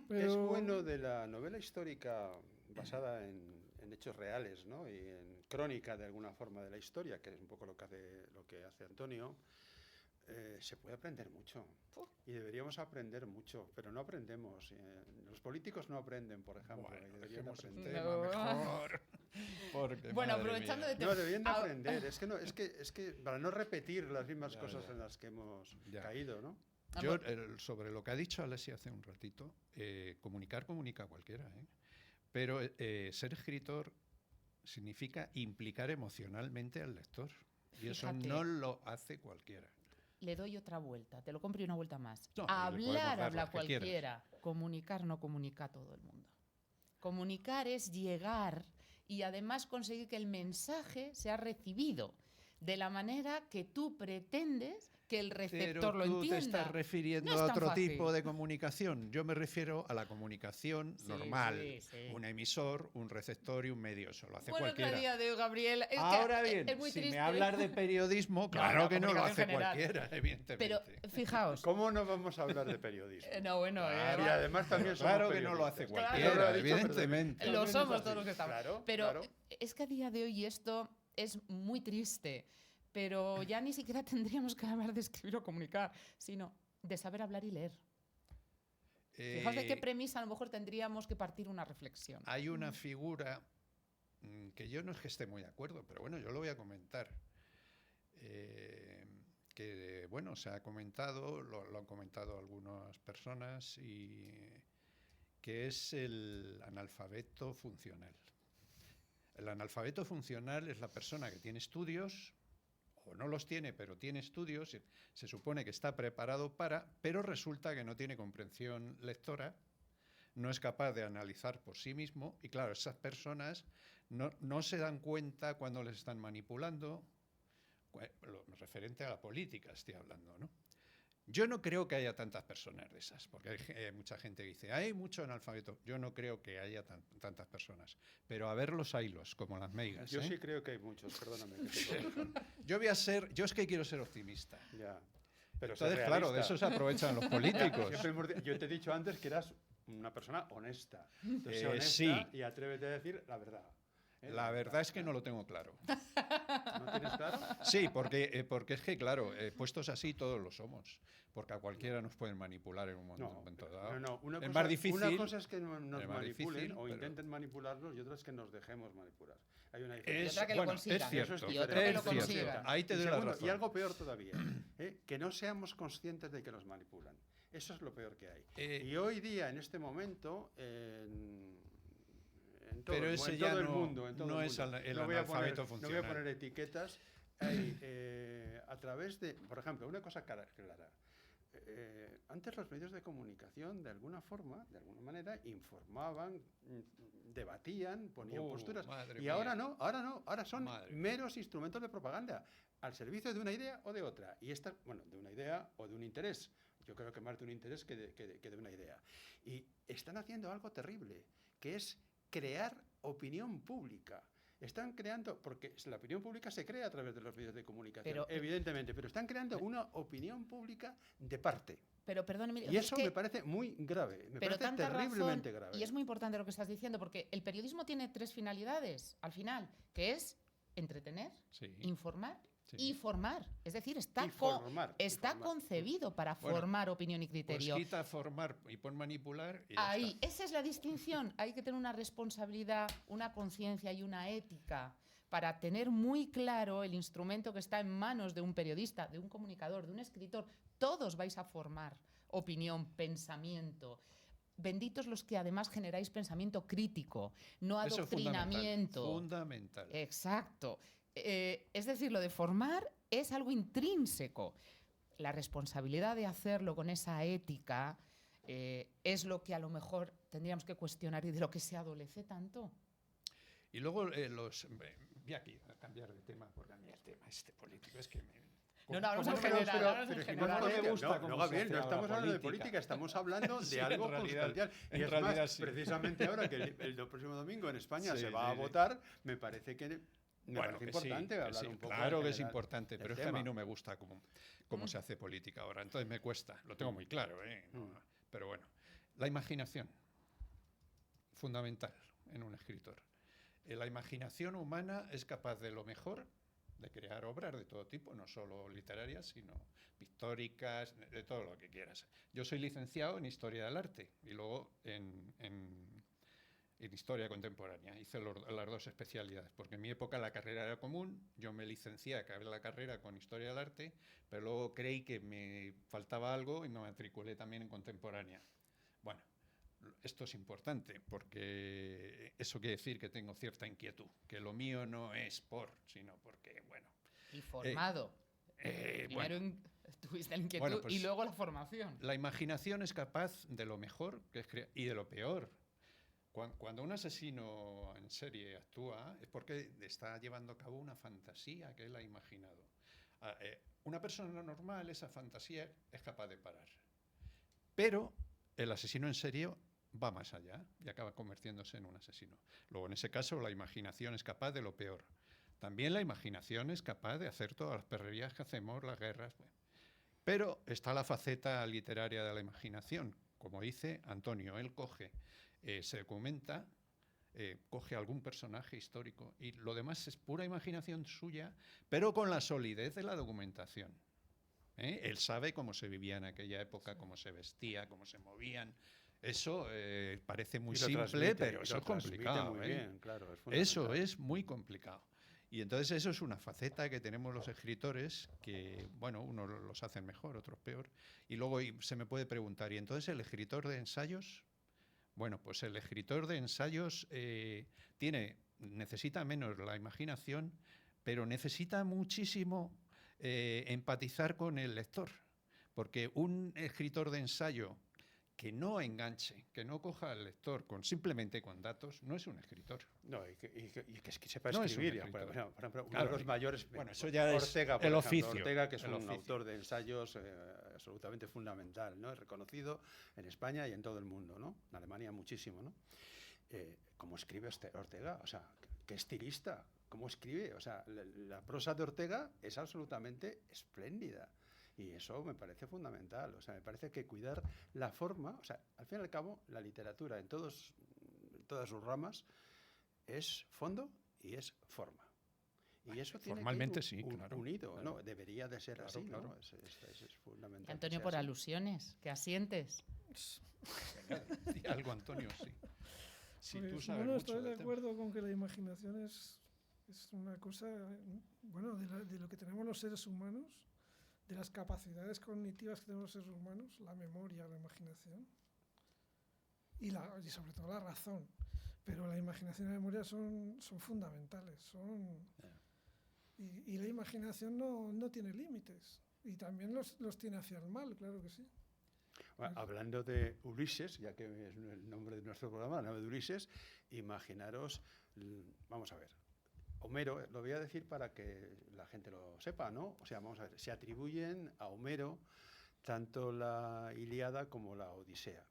pero- Es bueno de la novela histórica basada en hechos reales, ¿no? Y en crónica de alguna forma de la historia, que es un poco lo que hace Antonio. Se puede aprender mucho y deberíamos aprender mucho, pero no aprendemos. Los políticos no aprenden, por ejemplo. Bueno, y deberían dejemos el aprender. tema No. mejor. Porque, Bueno, madre aprovechando mía. de No, deberían de Ah, aprender. Es que para no repetir las mismas Ya, cosas ya. en las que hemos Ya. caído, ¿no? Yo, sobre lo que ha dicho Alessia hace un ratito, comunica cualquiera, ¿eh? Pero ser escritor significa implicar emocionalmente al lector. Y eso Fíjate. no lo hace cualquiera. Le doy otra vuelta, te lo compro y una vuelta más. No, le podemos Hablar dar habla las que quieras. cualquiera, comunicar no comunica a todo el mundo. Comunicar es llegar y además conseguir que el mensaje sea recibido de la manera que tú pretendes que el receptor Pero lo tú entienda. te estás refiriendo No es a tan otro fácil. tipo de comunicación. Yo me refiero a la comunicación Sí, normal. sí, sí. Un emisor, un receptor y un medio. Eso lo hace Bueno, cualquiera. que a día de hoy, Gabriel, es Ahora que bien, es muy si triste. me hablas de periodismo, No, claro no, que no lo hace comunicación general. cualquiera, evidentemente. Pero fijaos, ¿Cómo no vamos a hablar de periodismo? no, bueno, Claro. Y además también somos Claro que no lo hace periodistas. Claro. cualquiera, Lo ha dicho, evidentemente. pero lo también somos es todos los que así. estamos. Claro, Pero claro. es que a día de hoy esto es muy triste. Pero ya ni siquiera tendríamos que hablar de escribir o comunicar, sino de saber hablar y leer. Fijaos de qué premisa a lo mejor tendríamos que partir una reflexión. Hay una figura que yo no es que esté muy de acuerdo, pero bueno, yo lo voy a comentar. Que bueno, se ha comentado, lo han comentado algunas personas, y que es el analfabeto funcional. El analfabeto funcional es la persona que tiene estudios, o no los tiene, pero tiene estudios, se supone que está preparado pero resulta que no tiene comprensión lectora, no es capaz de analizar por sí mismo, y claro, esas personas no se dan cuenta cuando les están manipulando, lo referente a la política estoy hablando, ¿no? Yo no creo que haya tantas personas de esas, porque hay mucha gente que dice, hay mucho analfabeto. Yo no creo que haya tantas personas, pero a ver los haylos, como las meigas. Yo ¿eh? sí creo que hay muchos, perdóname. que te corrija. Yo es que quiero ser optimista. Ya. Pero ser Entonces, claro, de realista. eso se aprovechan los políticos. Yo te he dicho antes que eras una persona honesta. Entonces, sé honesta sí. y atrévete a decir la verdad. La verdad es que no lo tengo claro. ¿No tienes claro? Sí, porque es que, claro, puestos así todos lo somos. Porque a cualquiera nos pueden manipular en un momento dado. no. Una Es cosa, más difícil. una cosa es que nos es más manipulen difícil, o pero- intenten manipularnos y otra es que nos dejemos manipular. Hay una Y diferencia. otra que lo consigan. es cierto. Eso es Y otra que lo es cierto. consigan. Ahí te Y doy la segundo, razón. y algo peor todavía, que no seamos conscientes de que nos manipulan. Eso es lo peor que hay. Y hoy día, en este momento, en todo, Pero el, ese en ya todo el no- mundo, en todo no el es mundo. el No voy a poner- analfabeto No voy a funcional. poner etiquetas. Hay, a través de, por ejemplo, una cosa clara. Antes los medios de comunicación, de alguna manera, informaban, debatían, ponían posturas. madre Y mía. ahora no, ahora son Madre meros instrumentos de propaganda, al servicio de una idea o de otra. Y esta, bueno, de una idea o de un interés. Yo creo que más de un interés que de una idea. Y están haciendo algo terrible, que es crear opinión pública. Están creando, porque la opinión pública se crea a través de los medios de comunicación, evidentemente, pero están creando una opinión pública de parte. Pero perdóneme, Y eso me parece muy grave, me pero parece tanta terriblemente razón, grave. y es muy importante lo que estás diciendo, porque el periodismo tiene 3 finalidades al final, que es entretener, Sí, informar sí. y formar. Es decir, está Informar. concebido para Bueno, formar opinión y criterio. Pues quita formar y pon manipular y ya Ahí, está. esa es la distinción. Hay que tener una responsabilidad, una conciencia y una ética para tener muy claro el instrumento que está en manos de un periodista, de un comunicador, de un escritor. Todos vais a formar opinión, pensamiento. benditos los que además generáis pensamiento crítico, no Eso es adoctrinamiento. fundamental. Exacto. Es decir, lo de formar es algo intrínseco. La responsabilidad de hacerlo con esa ética es lo que a lo mejor tendríamos que cuestionar y de lo que se adolece tanto. Y luego voy aquí a cambiar de tema, porque a mí el tema político es que No, hablamos en Pero- general. pero- hablamos en pero si general. no es política, me gusta no, cómo no, se Gabriel, hace no ahora estamos hablando de política. política, estamos hablando de Sí, algo en realidad- consustancial. Y en es realidad más, sí. precisamente ahora que el próximo domingo en España Sí, se va a sí. votar, me parece que Bueno, parece que importante sí, que hablar sí, un poco. claro en que es general importante, del pero es que a mí tema. no me gusta cómo se hace política ahora. Entonces me cuesta, lo tengo muy claro, ¿eh? Pero bueno, la imaginación, fundamental en un escritor. La imaginación humana es capaz de lo mejor, de crear obras de todo tipo, no solo literarias, sino pictóricas, de todo lo que quieras. Yo soy licenciado en Historia del Arte y luego en Historia Contemporánea. Hice las dos especialidades, porque en mi época la carrera era común, yo me licencié, acabé la carrera con Historia del Arte, pero luego creí que me faltaba algo y me matriculé también en Contemporánea. Bueno, esto es importante, porque eso quiere decir que tengo cierta inquietud, que lo mío no es sino porque, bueno... Y formado. bueno, Primero tuviste la inquietud Bueno, pues, y luego la formación. la imaginación es capaz de lo mejor que es y de lo peor. Cuando un asesino en serie actúa es porque está llevando a cabo una fantasía que él ha imaginado. Una persona normal esa fantasía es capaz de parar. Pero el asesino en serie va más allá y acaba convirtiéndose en un asesino. Luego, en ese caso, la imaginación es capaz de lo peor. También la imaginación es capaz de hacer todas las perrerías que hacemos, las guerras. Bueno. Pero está la faceta literaria de la imaginación. Como dice Antonio, él se documenta, coge algún personaje histórico y lo demás es pura imaginación suya, pero con la solidez de la documentación. Él sabe cómo se vivía en aquella época, cómo se vestía, cómo se movían. Eso parece muy Y lo simple, transmite, pero y eso lo es transmite complicado. muy bien, claro, es Eso fundamental. es muy complicado. Y entonces eso es una faceta que tenemos los escritores que, bueno, unos los hacen mejor, otros peor. Y luego se me puede preguntar, ¿y entonces el escritor de ensayos? Bueno, pues el escritor de ensayos necesita menos la imaginación, pero necesita muchísimo empatizar con el lector. Porque un escritor de ensayo que no enganche, que no coja al lector simplemente con datos, no es un escritor. No, y que sepa No es un escribir. escritor. Por ejemplo, uno Claro, de los mayores, bueno, eso ya es Ortega, por el ejemplo. oficio, Ortega, que es el un oficio. autor de ensayos absolutamente fundamental, ¿no? Es reconocido en España y en todo el mundo, ¿no? En Alemania muchísimo, ¿no? ¿Cómo escribe Ortega? O sea, qué estilista, ¿cómo escribe? O sea, la prosa de Ortega es absolutamente espléndida. Y eso me parece fundamental. O sea, me parece que cuidar la forma, o sea, al fin y al cabo, la literatura en todas sus ramas es fondo y es forma. Y eso tiene Formalmente que ir sí, claro, unido, claro. ¿no? Debería de ser Claro, así, claro. ¿no? Es fundamental. que Antonio, sea por así. alusiones, ¿qué asientes? Venga, di algo, Antonio, sí. Si tú Pues, sabes bueno, mucho estoy de del tema. acuerdo con que la imaginación es una cosa, bueno, de lo que tenemos los seres humanos, de las capacidades cognitivas que tenemos los seres humanos, la memoria, la imaginación y sobre todo la razón. Pero la imaginación y la memoria son fundamentales. Y la imaginación no tiene límites. Y también los tiene hacia el mal, claro que sí. Bueno, hablando de Ulises, ya que es el nombre de nuestro programa, el nombre de Ulises, imaginaros, vamos a ver, Homero, lo voy a decir para que la gente lo sepa, ¿no? O sea, vamos a ver, se atribuyen a Homero tanto la Ilíada como la Odisea.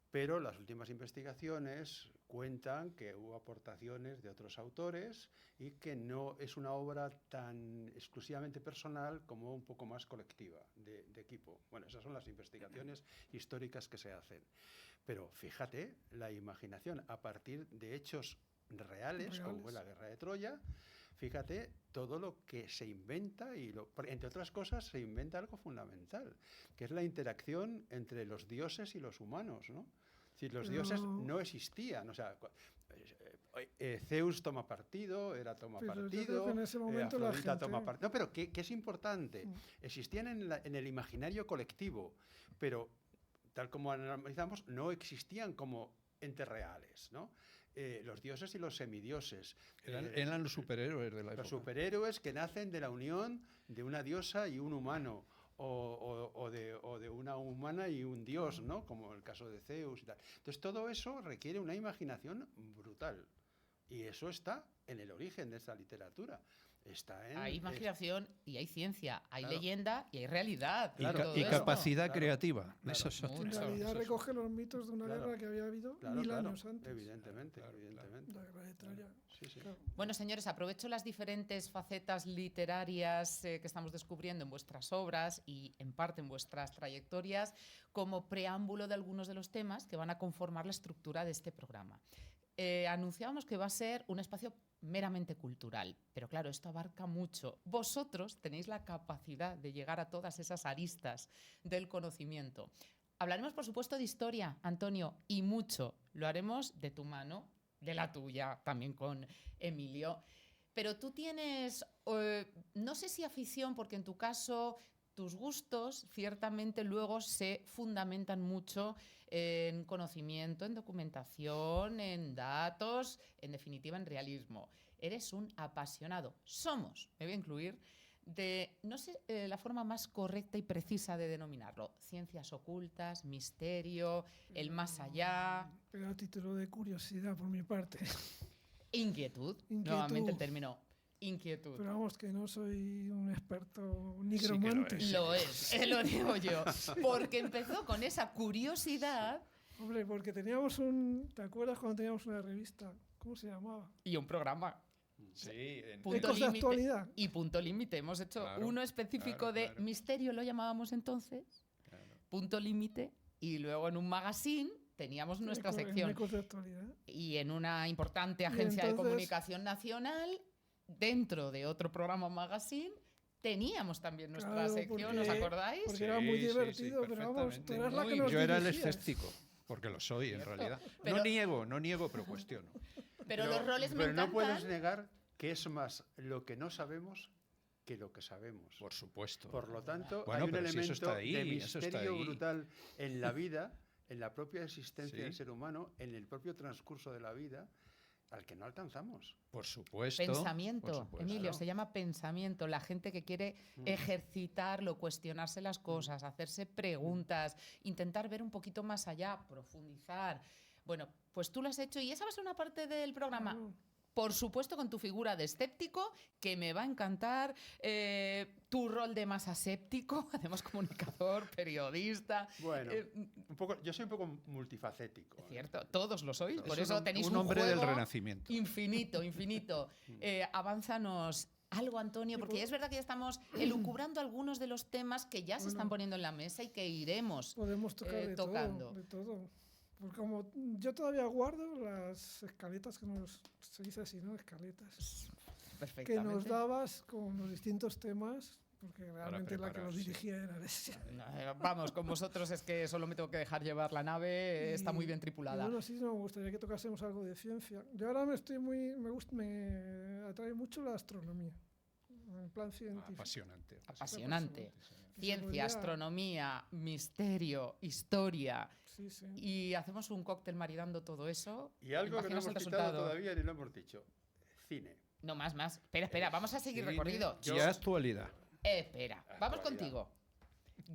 Pero las últimas investigaciones cuentan que hubo aportaciones de otros autores y que no es una obra tan exclusivamente personal como un poco más colectiva, de equipo. Bueno, esas son las investigaciones históricas que se hacen. Pero fíjate, la imaginación a partir de hechos reales, como fue la guerra de Troya, fíjate todo lo que se inventa y, entre otras cosas, se inventa algo fundamental, que es la interacción entre los dioses y los humanos, ¿no? Es decir, los dioses no existían, o sea, Zeus toma partido, Hera toma partido, yo creo que en ese momento la Afrodita gente... toma partido. No, pero ¿qué es importante? Existían en el imaginario colectivo, pero tal como analizamos, no existían como entes reales, ¿no? Los dioses y los semidioses. Eran los superhéroes de la época. Los superhéroes que nacen de la unión de una diosa y un humano, o de una humana y un dios, ¿no? Como el caso de Zeus y tal. Entonces, todo eso requiere una imaginación brutal. Y eso está en el origen de esta literatura. Hay imaginación y hay ciencia, hay Claro. leyenda y hay realidad. Y, en todo y eso. capacidad Claro, creativa. claro. Eso es Mucho. En realidad Eso es- recoge los mitos de una Claro. guerra que había habido Claro, 1000 claro, años antes. evidentemente, Claro, evidentemente. La guerra de Troya. Sí, sí. Claro. Bueno, señores, aprovecho las diferentes facetas literarias que estamos descubriendo en vuestras obras y en parte en vuestras trayectorias como preámbulo de algunos de los temas que van a conformar la estructura de este programa. Anunciábamos que va a ser un espacio meramente cultural, pero claro, esto abarca mucho. Vosotros tenéis la capacidad de llegar a todas esas aristas del conocimiento. Hablaremos, por supuesto, de historia, Antonio, y mucho. Lo haremos de tu mano, de la tuya, también con Emilio. Pero tú tienes, no sé si afición, porque en tu caso tus gustos ciertamente luego se fundamentan mucho en conocimiento, en documentación, en datos, en definitiva en realismo. Eres un apasionado. Somos, me voy a incluir, de, no sé la forma más correcta y precisa de denominarlo, ciencias ocultas, misterio, el más allá, Pero a título de curiosidad por mi parte. inquietud, Inquietud. nuevamente el término inquietud. Pero vamos, que no soy un experto nigromante. es. Lo es, lo digo yo, porque empezó con esa curiosidad Hombre, porque teníamos un... ¿Te acuerdas cuando teníamos una revista? ¿Cómo se llamaba? y un programa. Sí, en- Punto Ecos de límite. actualidad. Y punto límite. Hemos hecho Claro, uno específico claro, de claro. misterio, lo llamábamos entonces, claro. punto límite, y luego en un magazine teníamos nuestra En sección. Ecos de actualidad. Y en una importante agencia de entonces- comunicación nacional, dentro de otro programa magazine, teníamos también nuestra Claro, sección, porque- ¿os acordáis? Porque era muy Sí, sí, divertido, sí, pero vamos, tú perfectamente. eras la que Muy nos Yo era el dirigías. escéptico, porque lo soy en Cierto. realidad. Pero- No niego, pero cuestiono. Pero los roles me pero no encantan. puedes negar que es más lo que no sabemos que lo que sabemos. Por supuesto. Por lo tanto, Bueno, hay un pero si eso elemento está ahí, de eso está misterio ahí. brutal en la vida, en la propia existencia Sí. del ser humano, en el propio transcurso de la vida, al que no alcanzamos. Por supuesto. Pensamiento, por supuesto. Emilio, se llama pensamiento. La gente que quiere ejercitarlo, cuestionarse las cosas, hacerse preguntas, intentar ver un poquito más allá, profundizar. Bueno, pues tú lo has hecho y esa va a ser una parte del programa. Claro. Por supuesto, con tu figura de escéptico, que me va a encantar, tu rol de más aséptico, además comunicador, periodista. Bueno, Eh, yo soy un poco multifacético. Es cierto, todos lo sois, por Es eso un- tenéis un hombre del juego Renacimiento. infinito, infinito. Avánzanos algo, Antonio, porque es verdad que ya estamos elucubrando algunos de los temas que ya se están poniendo en la mesa y que iremos. Podemos tocar de tocando. todo, de todo. Porque como yo todavía guardo las escaletas que se dice así, ¿no? Escaletas. Que Perfectamente. nos dabas con los distintos temas, porque realmente la que los prepararse. dirigía era Alesia. Vamos, con vosotros es que solo me tengo que dejar llevar la nave, está muy bien tripulada. Y bueno, sí, me gustaría que tocásemos algo de ciencia. Yo ahora me atrae mucho la astronomía, en plan científico. Apasionante. Apasionante. Se Ciencia, podría- astronomía, misterio, historia. Sí, sí. Y hacemos un cóctel maridando todo eso. Y algo que no Imaginaos hemos el quitado resultado. todavía ni lo hemos dicho. Cine. No, más. Espera, vamos a seguir Cine recorrido. Y actualidad. Espera, vamos Actualidad. contigo.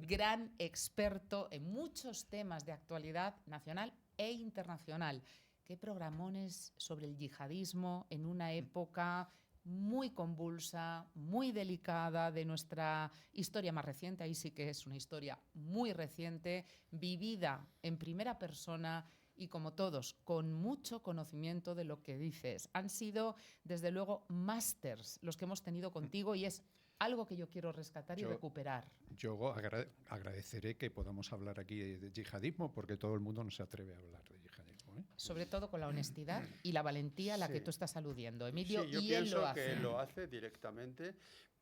Gran experto en muchos temas de actualidad nacional e internacional. Qué programones sobre el yihadismo en una época muy convulsa, muy delicada de nuestra historia más reciente. Ahí sí que es una historia muy reciente, vivida en primera persona y, como todos, con mucho conocimiento de lo que dices. Han sido, desde luego, másters los que hemos tenido contigo y es algo que yo quiero rescatar y Yo- recuperar. Yo agradeceré que podamos hablar aquí de yihadismo, porque todo el mundo no se atreve a hablar de yihadismo. ¿eh? Sobre todo con la honestidad y la valentía a la que Sí. tú estás aludiendo, Emilio, Sí, yo y él pienso lo hace. que lo hace directamente,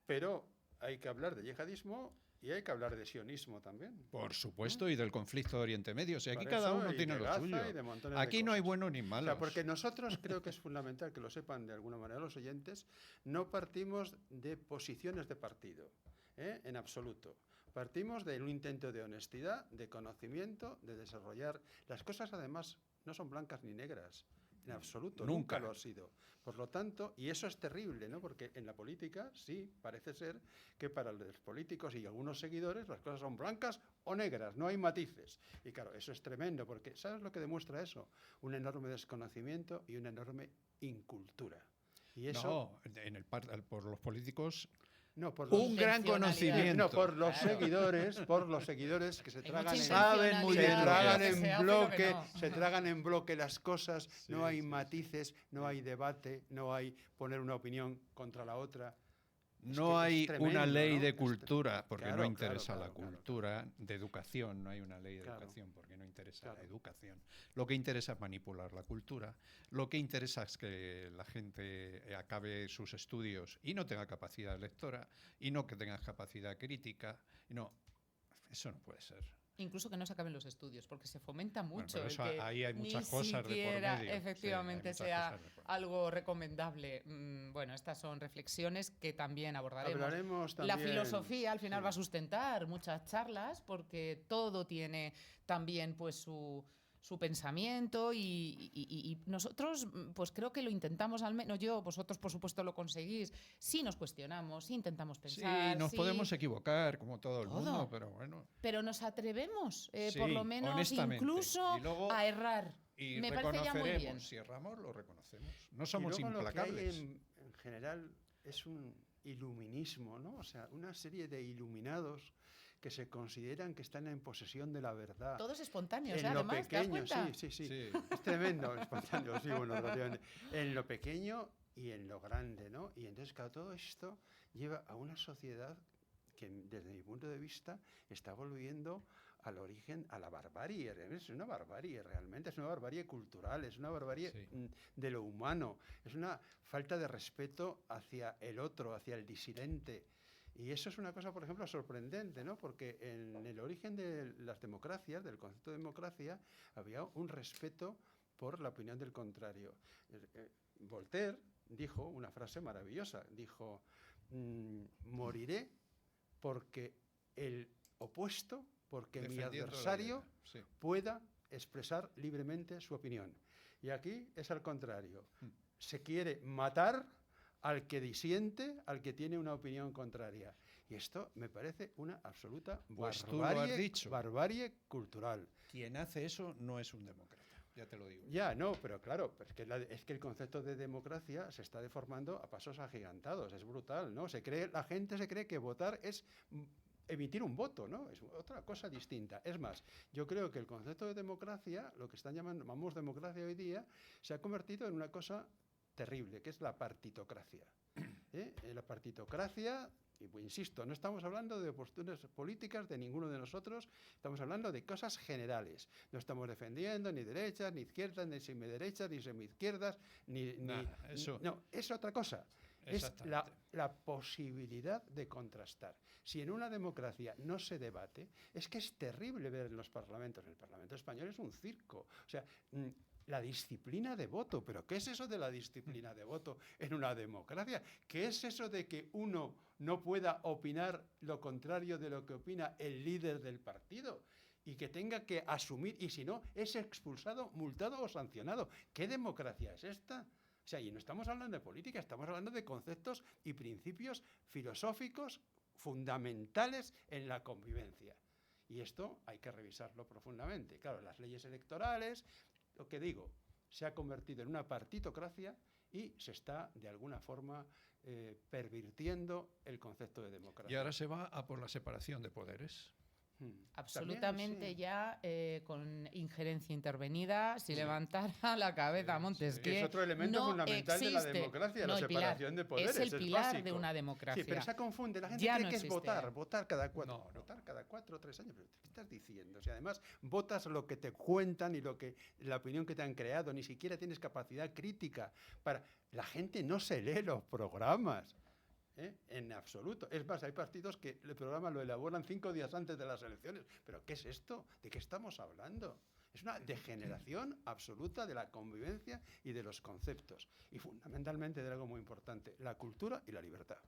pero hay que hablar de yihadismo y hay que hablar de sionismo también. Por supuesto, y del conflicto de Oriente Medio. Si aquí Por cada eso, uno y tiene de lo Gaza suyo. y de montones de Aquí no hay cosas. bueno ni O malo. sea, porque nosotros creo que es fundamental que lo sepan de alguna manera los oyentes, no partimos de posiciones de partido, en absoluto. Partimos de un intento de honestidad, de conocimiento, de desarrollar. Las cosas, además, no son blancas ni negras. En absoluto, nunca lo ha sido. Por lo tanto, y eso es terrible, ¿no? Porque en la política sí parece ser que para los políticos y algunos seguidores las cosas son blancas o negras, no hay matices. Y claro, eso es tremendo, porque ¿sabes lo que demuestra eso? Un enorme desconocimiento y una enorme incultura. Y eso, por los políticos, no, por los, un gran conocimiento. no, por los seguidores que se tragan saben muy bien lo que hacen. en bloque, se tragan en bloque las cosas, no hay matices, no hay debate, no hay poner una opinión contra la otra. No hay una ley de ¿no? cultura, porque Claro, no interesa claro, la cultura, de educación, no hay una ley de educación, porque no interesa la educación. Lo que interesa es manipular la cultura, lo que interesa es que la gente acabe sus estudios y no tenga capacidad lectora, y no que tenga capacidad crítica, y no, eso no puede ser. Incluso que no se acaben los estudios, porque se fomenta mucho. Bueno, pero el que ahí hay muchas cosas de por medio. Efectivamente, Sí, sea algo recomendable. Bueno, estas son reflexiones que también abordaremos. También, la filosofía al final va a sustentar muchas charlas, porque todo tiene también pues su pensamiento y nosotros pues creo que lo intentamos, al menos yo, vosotros por supuesto lo conseguís, sí nos cuestionamos, sí intentamos pensar. Sí, nos podemos equivocar como todo el mundo, pero bueno. Pero nos atrevemos, Sí, por lo menos incluso y luego, a errar. Y me parece ya muy bien. Si erramos, lo reconocemos. No somos y luego implacables. Lo que hay en general es un iluminismo, ¿no? O sea, una serie de iluminados que se consideran que están en posesión de la verdad. Todos espontáneos, en lo además, ¿te das pequeño, cuenta? sí. Es tremendo, espontáneo, sí, bueno, relativamente. En lo pequeño y en lo grande, ¿no? Y entonces, claro, todo esto lleva a una sociedad que, desde mi punto de vista, está volviendo al origen, a la barbarie. Es una barbarie, realmente, es una barbarie cultural, es una barbarie de lo humano, es una falta de respeto hacia el otro, hacia el disidente. Y eso es una cosa, por ejemplo, sorprendente, ¿no? Porque en el origen de las democracias, del concepto de democracia, había un respeto por la opinión del contrario. Voltaire dijo una frase maravillosa, dijo, moriré porque el opuesto, porque mi adversario pueda expresar libremente su opinión. Y aquí es al contrario. Se quiere matar al que disiente, al que tiene una opinión contraria. Y esto me parece una absoluta barbarie cultural. Quien hace eso no es un demócrata, ya te lo digo. Ya, no, pero claro, es que el concepto de democracia se está deformando a pasos agigantados, es brutal, ¿no? La gente se cree que votar es emitir un voto, ¿no? Es otra cosa distinta. Es más, yo creo que el concepto de democracia, lo que llamamos democracia hoy día, se ha convertido en una cosa terrible, que es la partitocracia. La partitocracia, y pues, insisto, no estamos hablando de posturas políticas de ninguno de nosotros, estamos hablando de cosas generales. No estamos defendiendo ni derechas, ni izquierdas, ni semiderechas, ni semiizquierdas, no, es otra cosa. Es la posibilidad de contrastar. Si en una democracia no se debate, es que es terrible ver en los parlamentos. El Parlamento español es un circo. O sea, la disciplina de voto. ¿Pero qué es eso de la disciplina de voto en una democracia? ¿Qué es eso de que uno no pueda opinar lo contrario de lo que opina el líder del partido? Y que tenga que asumir, y si no, es expulsado, multado o sancionado. ¿Qué democracia es esta? O sea, y no estamos hablando de política, estamos hablando de conceptos y principios filosóficos fundamentales en la convivencia. Y esto hay que revisarlo profundamente. Claro, las leyes electorales, lo que digo, se ha convertido en una partitocracia y se está, de alguna forma, pervirtiendo el concepto de democracia. Y ahora se va a por la separación de poderes. Absolutamente. También, sí. Ya con injerencia intervenida, si levantara la cabeza Montesquieu, que es otro elemento fundamental de la democracia, la separación de poderes. Es el pilar básico de una democracia. Sí, pero se confunde. La gente ya cree no que existe. Es votar cada cuatro. No. Votar cada 4 o 3 años. ¿Pero qué estás diciendo? O sea, además, votas lo que te cuentan y la opinión que te han creado. Ni siquiera tienes capacidad crítica. La gente no se lee los programas. En absoluto. Es más, hay partidos que el programa lo elaboran 5 días antes de las elecciones. ¿Pero qué es esto? ¿De qué estamos hablando? Es una degeneración absoluta de la convivencia y de los conceptos. Y fundamentalmente de algo muy importante, la cultura y la libertad.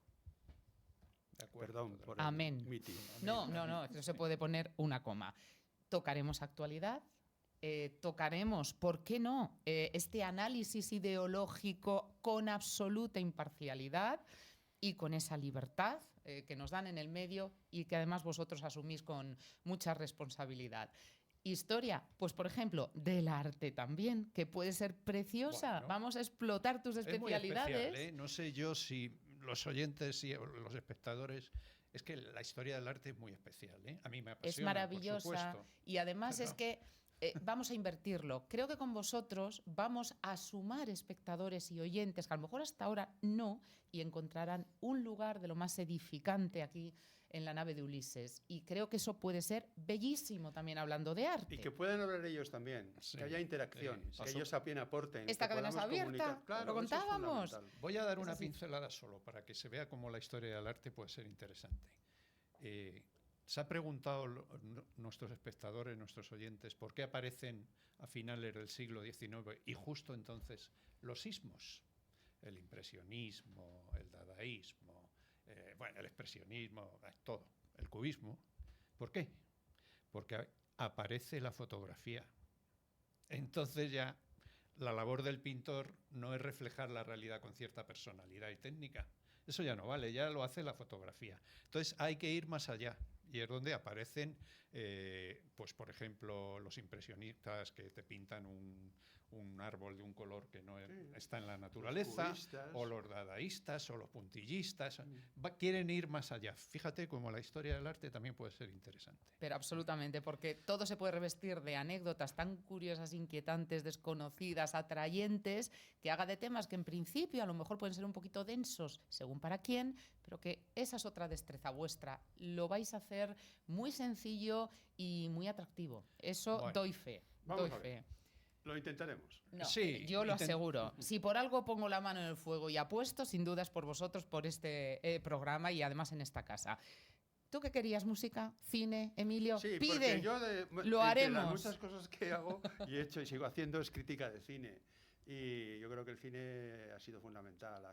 De acuerdo, Perdón por Amén. el mitin. No, no se puede poner una coma. Tocaremos actualidad, tocaremos, ¿por qué no?, este análisis ideológico con absoluta imparcialidad y con esa libertad que nos dan en el medio y que además vosotros asumís con mucha responsabilidad. Historia, pues por ejemplo, del arte también, que puede ser preciosa. Bueno, vamos a explotar tus es muy especialidades. especial, ¿eh? No sé yo si los oyentes y los espectadores... Es que la historia del arte es muy especial, ¿eh? A mí me apasiona, Es maravillosa por supuesto. y además es Pero- que vamos a invertirlo. Creo que con vosotros vamos a sumar espectadores y oyentes que a lo mejor hasta ahora no, y encontrarán un lugar de lo más edificante aquí en la nave de Ulises. Y creo que eso puede ser bellísimo también hablando de arte. Y que puedan hablar ellos también, Sí, que haya interacción, sí. que ellos también aporten. Esta que cadena es podamos abierta, comunicar. Claro, lo eso es contábamos. fundamental. Voy a dar Es una así. pincelada solo para que se vea cómo la historia del arte puede ser interesante. Se ha preguntado nuestros espectadores, nuestros oyentes, por qué aparecen a finales del siglo XIX y justo entonces los ismos, el impresionismo, el dadaísmo, el expresionismo, todo, el cubismo. ¿Por qué? Porque aparece la fotografía. Entonces ya la labor del pintor no es reflejar la realidad con cierta personalidad y técnica. Eso ya no vale, ya lo hace la fotografía. Entonces hay que ir más allá. Y es donde aparecen, pues por ejemplo, los impresionistas que te pintan un árbol de un color que no está en la naturaleza, cubistas. o los dadaístas, o los puntillistas. Quieren ir más allá. Fíjate cómo la historia del arte también puede ser interesante. Pero absolutamente, porque todo se puede revestir de anécdotas tan curiosas, inquietantes, desconocidas, atrayentes, que haga de temas que en principio a lo mejor pueden ser un poquito densos, según para quién, pero que esa es otra destreza vuestra. Lo vais a hacer muy sencillo y muy atractivo. Eso Bueno, doy fe. vamos Doy a ver. fe. Lo intentaremos. No, Sí, yo lo aseguro. Si por algo pongo la mano en el fuego y apuesto, sin duda es por vosotros, por este programa y además en esta casa. ¿Tú qué querías? ¿Música? ¿Cine? Emilio? Sí, Pide. porque yo lo entre las haremos. muchas cosas que hago y he hecho y sigo haciendo es crítica de cine. Y yo creo que el cine ha sido fundamental,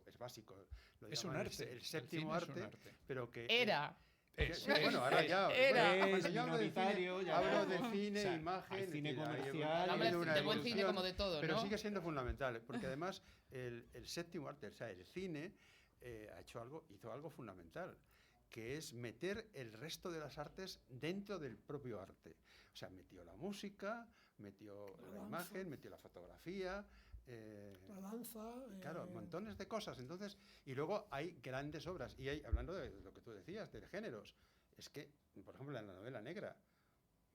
es básico. Lo Es un llaman arte. el séptimo cine es un arte, arte. pero que... Era. bueno, ahora ya. Era. Bueno, cuando Es yo hablo de minoritario, cine, ya hablo de no. cine, O sea, imagen... hay cine es decir, comercial, ha Hablas habido una de buen cine evolución, como de todo, pero ¿no? sigue siendo fundamental, porque además el séptimo arte, o sea, el cine, hizo algo fundamental, que es meter el resto de las artes dentro del propio arte. O sea, metió la música, metió la imagen, metió la fotografía... La danza. Claro, montones de cosas. Entonces, y luego hay grandes obras. Y hay, hablando de lo que tú decías, de géneros, es que, por ejemplo, en la novela negra,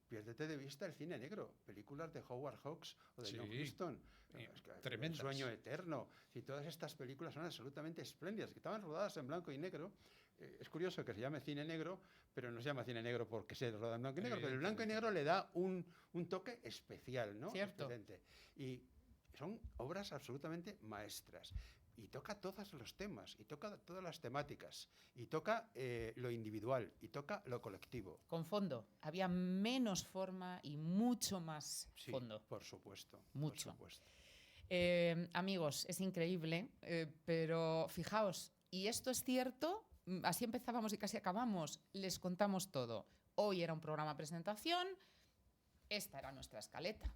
piérdete de vista el cine negro. Películas de Howard Hawks o de Sí, John Huston. tremendas. El sueño eterno. Y todas estas películas son absolutamente espléndidas, que estaban rodadas en blanco y negro. Es curioso que se llame cine negro, pero no se llama cine negro porque se roda en blanco y negro, pero el blanco y negro le da un toque especial, ¿no? Cierto. Excelente. Y son obras absolutamente maestras. Y toca todos los temas, y toca todas las temáticas, y toca lo individual, y toca lo colectivo. Con fondo. Había menos forma y mucho más Sí, fondo. por supuesto. Mucho. Por supuesto. Amigos, es increíble, pero fijaos, y esto es cierto, así empezábamos y casi acabamos, les contamos todo. Hoy era un programa presentación, esta era nuestra escaleta.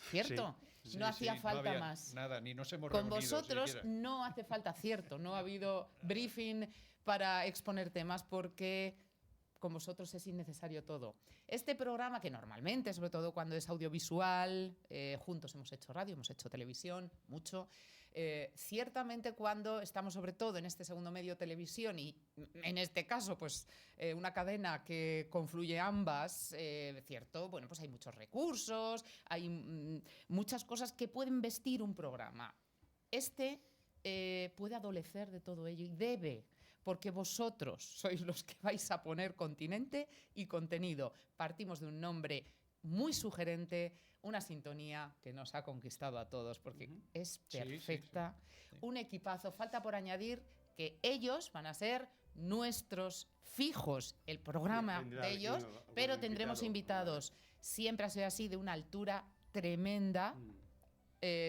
¿Cierto? Sí, no hacía sí, falta había más. Nada, ni nos hemos Con reunido vosotros siquiera. no hace falta, cierto, no ha habido briefing para exponer temas porque con vosotros es innecesario todo. Este programa que normalmente, sobre todo cuando es audiovisual, juntos hemos hecho radio, hemos hecho televisión, mucho, ciertamente cuando estamos sobre todo en este segundo medio televisión y en este caso pues una cadena que confluye ambas, cierto, bueno, pues hay muchos recursos, hay muchas cosas que pueden vestir un programa. Este puede adolecer de todo ello y debe, porque vosotros sois los que vais a poner continente y contenido. Partimos de un nombre muy sugerente, una sintonía que nos ha conquistado a todos, porque es perfecta. Sí. Un equipazo. Falta por añadir que ellos van a ser nuestros fijos, el programa Tendrá de ellos, algún pero tendremos invitados. Siempre ha sido así, de una altura tremenda,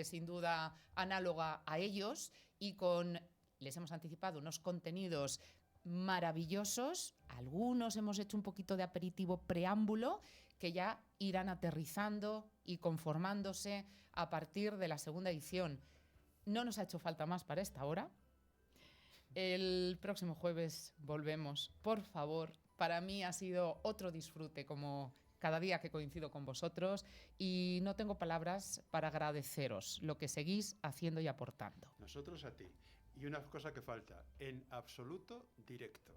sin duda análoga a ellos, y con les hemos anticipado unos contenidos maravillosos. Algunos hemos hecho un poquito de aperitivo preámbulo que ya irán aterrizando y conformándose a partir de la segunda edición. No nos ha hecho falta más para esta hora. El próximo jueves volvemos, por favor. Para mí ha sido otro disfrute como cada día que coincido con vosotros y no tengo palabras para agradeceros lo que seguís haciendo y aportando. Nosotros a ti. Y una cosa que falta, en absoluto directo.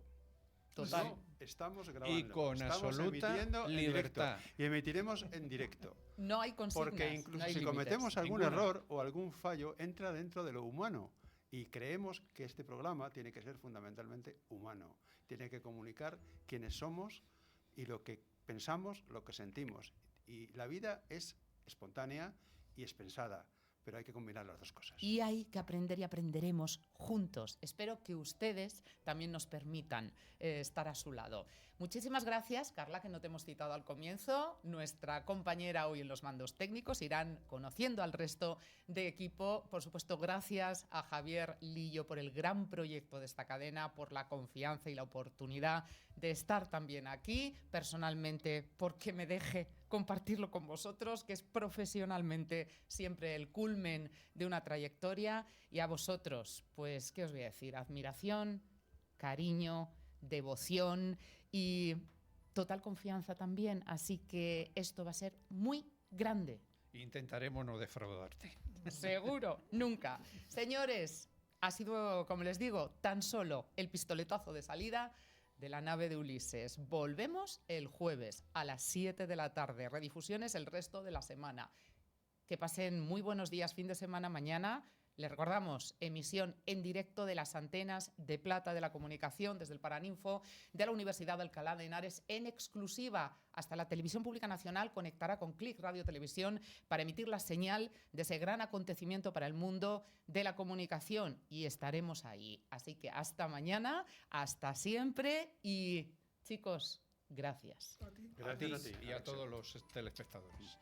Total. No estamos grabando. Y con estamos absoluta emitiendo en libertad. directo. Y emitiremos en directo. No hay consignas. Porque incluso no hay si límites. cometemos algún Ninguno. error o algún fallo, entra dentro de lo humano. Y creemos que este programa tiene que ser fundamentalmente humano. Tiene que comunicar quiénes somos y lo que pensamos, lo que sentimos. Y la vida es espontánea y es pensada, pero hay que combinar las dos cosas. Y hay que aprender y aprenderemos juntos. Espero que ustedes también nos permitan estar a su lado. Muchísimas gracias, Carla, que no te hemos citado al comienzo. Nuestra compañera hoy en los mandos técnicos. Irán conociendo al resto de equipo. Por supuesto, gracias a Javier Lillo por el gran proyecto de esta cadena, por la confianza y la oportunidad de estar también aquí. Personalmente, porque me deje compartirlo con vosotros, que es profesionalmente siempre el culmen de una trayectoria. Y a vosotros, pues, ¿qué os voy a decir? Admiración, cariño, devoción y total confianza también. Así que esto va a ser muy grande. Intentaremos no defraudarte. Seguro, nunca. Señores, ha sido, como les digo, tan solo el pistoletazo de salida de la nave de Ulises. Volvemos el jueves a las 7 de la tarde. Redifusiones el resto de la semana. Que pasen muy buenos días, fin de semana mañana. Les recordamos, emisión en directo de las antenas de plata de la comunicación desde el Paraninfo de la Universidad de Alcalá de Henares en exclusiva. Hasta la Televisión Pública Nacional conectará con Click Radio Televisión para emitir la señal de ese gran acontecimiento para el mundo de la comunicación. Y estaremos ahí. Así que hasta mañana, hasta siempre y, chicos, gracias. Gracias a ti. Y a todos los telespectadores.